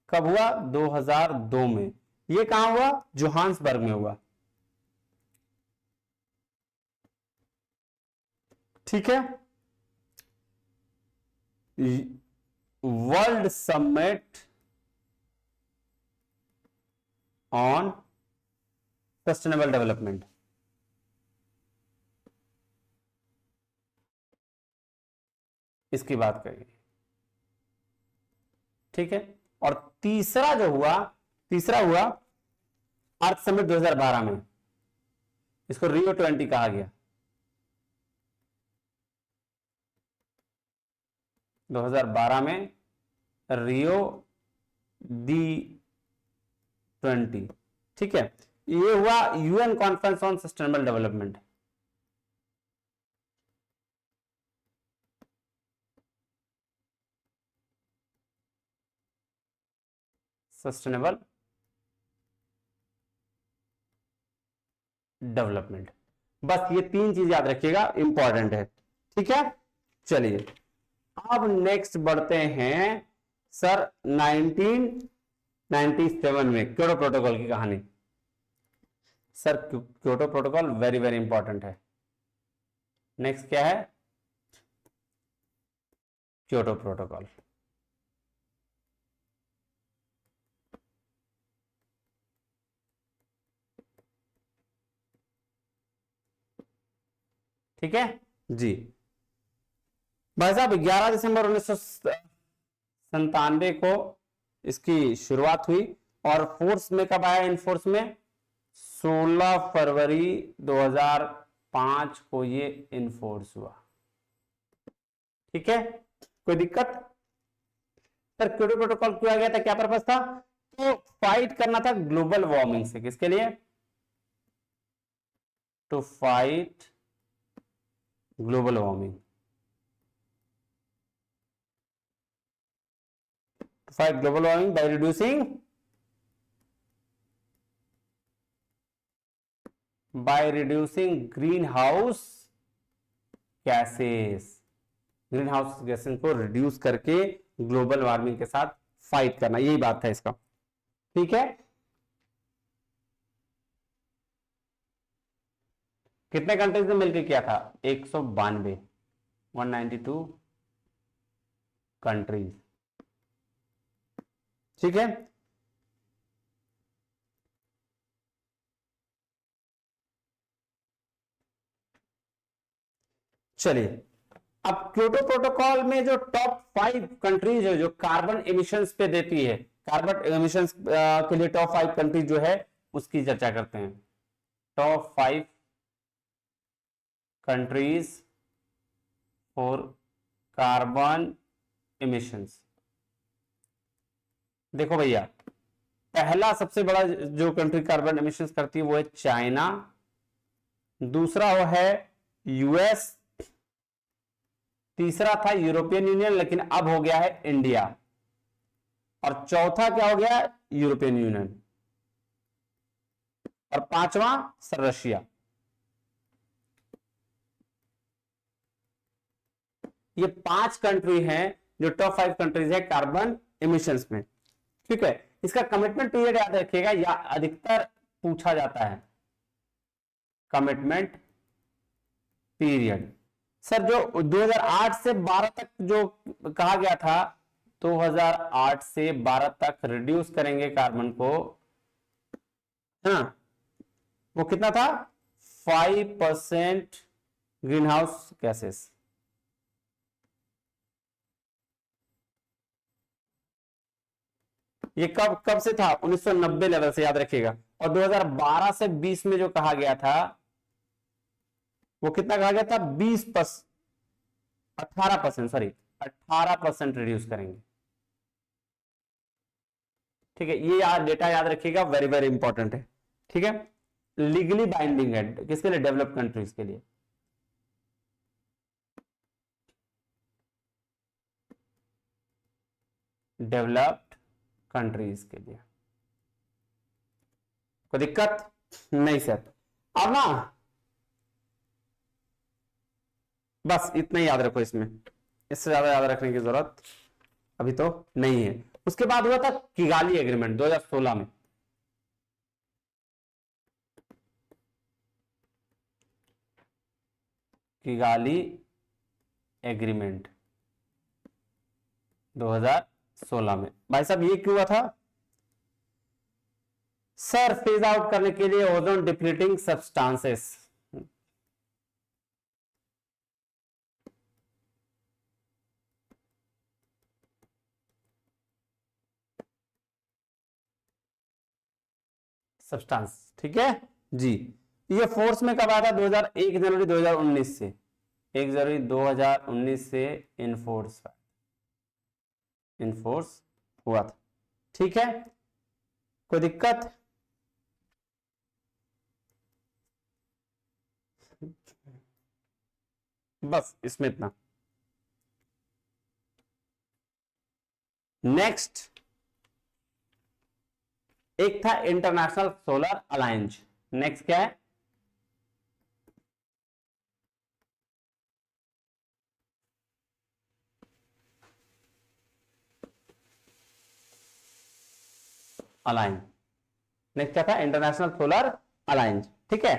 कब हुआ, 2002 में। ये कहां हुआ, जोहान्सबर्ग में हुआ। ठीक है, world summit on sustainable development, इसकी बात करेंगे। ठीक है, और तीसरा जो हुआ, तीसरा हुआ अर्थ समिट 2012 में, इसको रियो 20 कहा गया। 2012 में रियो दी 20। ठीक है, ये हुआ UN conference on sustainable development. Sustainable development, बस ये तीन चीज याद रखिएगा, इंपॉर्टेंट है। ठीक है, चलिए अब नेक्स्ट बढ़ते हैं सर 1997 में क्योटो प्रोटोकॉल की कहानी। Sir Kyoto protocol very very important है। नेक्स्ट क्या है, क्योटो प्रोटोकॉल। ठीक है जी भाई साहब, 11 दिसंबर 1997 को इसकी शुरुआत हुई, और फोर्स में कब आया, इन फोर्स में 16 फरवरी 2005 को ये इनफोर्स हुआ। ठीक है, कोई दिक्कत। सर क्योटो प्रोटोकॉल क्यों आ गया था, क्या पर्पस था, तो फाइट करना था ग्लोबल वार्मिंग से। किसके लिए, to fight global warming, to fight global warming by reducing greenhouse gases, greenhouse gases को रिड्यूस करके ग्लोबल वार्मिंग के साथ फाइट करना, यही बात था इसका। ठीक है, कितने कंट्रीज ने मिलकर किया था, 192, 192 कंट्रीज। ठीक है, चलिए अब क्योटो प्रोटोकॉल में जो टॉप 5 कंट्रीज है जो कार्बन एमिशंस पे देती है, कार्बन एमिशंस के लिए टॉप 5 कंट्रीज जो है उसकी चर्चा करते हैं। Top 5 countries for carbon emissions. देखो भैया, पहला सबसे बड़ा जो कंट्री कार्बन एमिशंस करती है वो है चाइना, दूसरा वो है यूएस, तीसरा था यूरोपियन यूनियन लेकिन अब हो गया है इंडिया, और चौथा क्या हो गया, यूरोपियन यूनियन, और पांचवा सर रशिया। ये 5 कंट्री हैं जो टॉप 5 कंट्रीज है कार्बन एमिशंस में। ठीक है, इसका कमिटमेंट पीरियड याद रखिएगा, या अधिकतर पूछा जाता है कमिटमेंट पीरियड। सर जो 2008 से 12 तक जो कहा गया था, 2008 से 12 तक रिड्यूस करेंगे कार्बन को, हाँ वो कितना था, 5% ग्रीन हाउस गैसेस। ये कब कब से था, 1990 लेवल से, याद रखिएगा। और 2012 से 20 में जो कहा गया था वो कितना कहा गया था, 18% सॉरी 18% रिड्यूस करेंगे। ठीक है, ये डेटा याद रखिएगा, वेरी वेरी इंपॉर्टेंट है। ठीक है, लीगली बाइंडिंग है, किसके लिए, डेवलप कंट्रीज के लिए। डेवलप्ड कंट्रीज के लिए कोई दिक्कत नहीं सर। अब ना बस इतना ही याद रखो, इसमें इससे ज्यादा याद रखने की जरूरत अभी तो नहीं है। उसके बाद हुआ था किगाली एग्रीमेंट 2016 में। किगाली एग्रीमेंट 2016 में भाई साहब ये क्यों हुआ था सर? फेज आउट करने के लिए ओजोन डिप्लीटिंग सब्सटेंसेस। सब्सटेंस, ठीक है जी। ये फोर्स में कब आया था? 1 जनवरी 2019 से, 1 जनवरी 2019 से इनफोर्स हुआ था, ठीक है। कोई दिक्कत? बस इसमें इतना। नेक्स्ट एक था इंटरनेशनल सोलर अलायंस। नेक्स्ट क्या है? अलायंस। नेक्स्ट क्या था? इंटरनेशनल सोलर अलायंस, ठीक है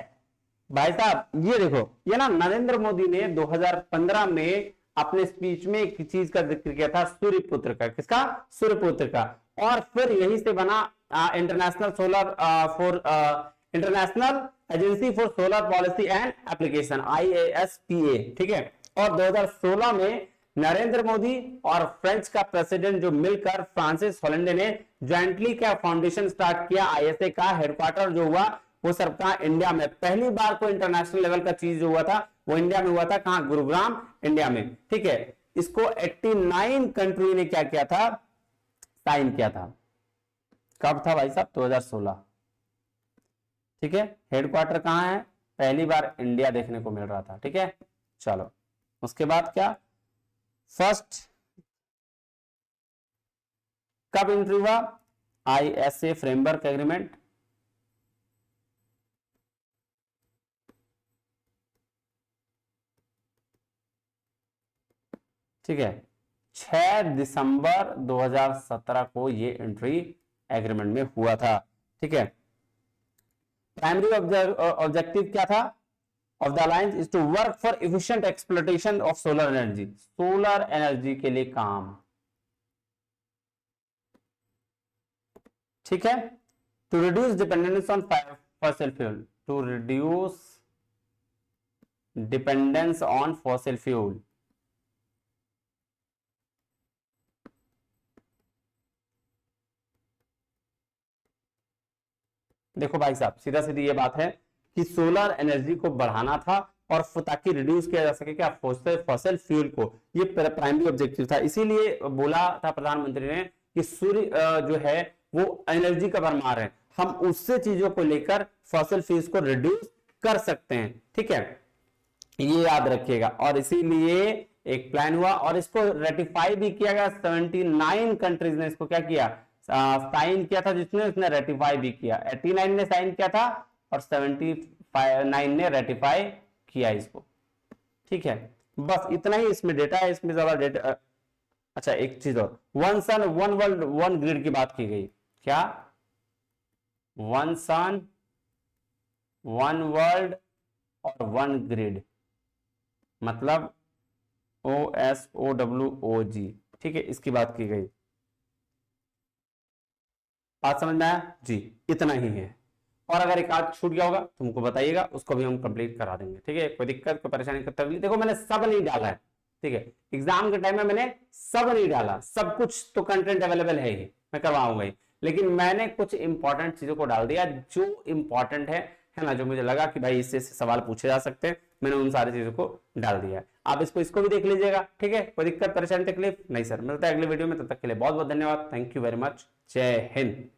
भाई साहब। ये देखो, ये ना नरेंद्र मोदी ने 2015 में अपने स्पीच में एक चीज का जिक्र किया था, सूर्यपुत्र का। किसका? सूर्यपुत्र का। और फिर यहीं से बना international solar international agency for solar policy and application, IASPA, ठीक है। और 2016 में नरेंद्र मोदी और फ्रेंच का प्रेसिडेंट जो मिलकर फ्रांसिस होलंडे ने ज्वाइंटली क्या फाउंडेशन स्टार्ट किया, ISA का हेडक्वार्टर जो हुआ वो सब कहा? इंडिया में। पहली बार को इंटरनेशनल लेवल का चीज जो हुआ था वो इंडिया में हुआ था। कहां? गुरुग्राम, इंडिया में, ठीक है। इसको 89 कंट्री ने क्या किया था? साइन किया था। कब था भाई साहब? 2016, ठीक है। हेडक्वार्टर कहां है? पहली बार इंडिया देखने को मिल रहा था, ठीक है। चलो उसके बाद क्या? फर्स्ट कब एंट्री हुआ? ISA फ्रेमवर्क एग्रीमेंट, ठीक है। 6 दिसंबर 2017 को ये एंट्री एग्रीमेंट में हुआ था, ठीक है। प्राइमरी ऑब्जेक्टिव क्या था of the alliance? Is to work for efficient exploitation of solar energy. Solar energy के लिए काम, ठीक है। To reduce dependence on fossil fuel, to reduce dependence on fossil fuel. देखो भाई साहब, सीधा सीधी ये बात है कि सोलर एनर्जी को बढ़ाना था और ताकि रिड्यूस किया जा सके क्या? फॉसिल फ्यूल को। ये प्राइमरी ऑब्जेक्टिव था। इसीलिए बोला था प्रधानमंत्री ने कि सूर्य जो है वो एनर्जी का भरमार है, हम उससे चीजों को लेकर फॉसिल फ्यूल्स को रिड्यूस कर सकते हैं, ठीक है। ये याद रखिएगा। और इसीलिए एक प्लान हुआ और इसको रेटिफाई भी किया गया। 79 कंट्रीज ने इसको क्या किया? साइन किया था। जिसने उसने रेटिफाई भी किया। 89 ने साइन किया था और 79 ने रेटिफाई किया इसको, ठीक है। बस इतना ही इसमें डेटा है, इसमें ज्यादा डेटा। अच्छा एक चीज और, one sun one world one grid की बात की गई। क्या? वन सन वन वर्ल्ड और वन ग्रिड, मतलब OSOWOG, ठीक है, इसकी बात की गई। बात समझ में आया जी? इतना ही है। और अगर एक आध छूट गया होगा तो हमको बताइएगा, उसको भी हम कंप्लीट करा देंगे, ठीक है। कोई दिक्कत, कोई परेशानी, कोई तकलीफ? देखो मैंने सब नहीं डाला है, ठीक है। एग्जाम के टाइम में मैंने सब नहीं डाला, सब कुछ तो कंटेंट अवेलेबल है ही, मैं करवाऊंगा ही, लेकिन मैंने कुछ इंपॉर्टेंट चीजों को डाल दिया जो इंपॉर्टेंट है ना, जो मुझे लगा कि भाई इससे सवाल पूछे जा सकते हैं, मैंने उन सारी चीजों को डाल दिया है। आप इसको भी देख लीजिएगा, ठीक है। कोई दिक्कत, परेशानी, तकलीफ नहीं? सर मिलता है अगले वीडियो में, तब तक के लिए बहुत बहुत धन्यवाद। Thank you very much. जय हिंद।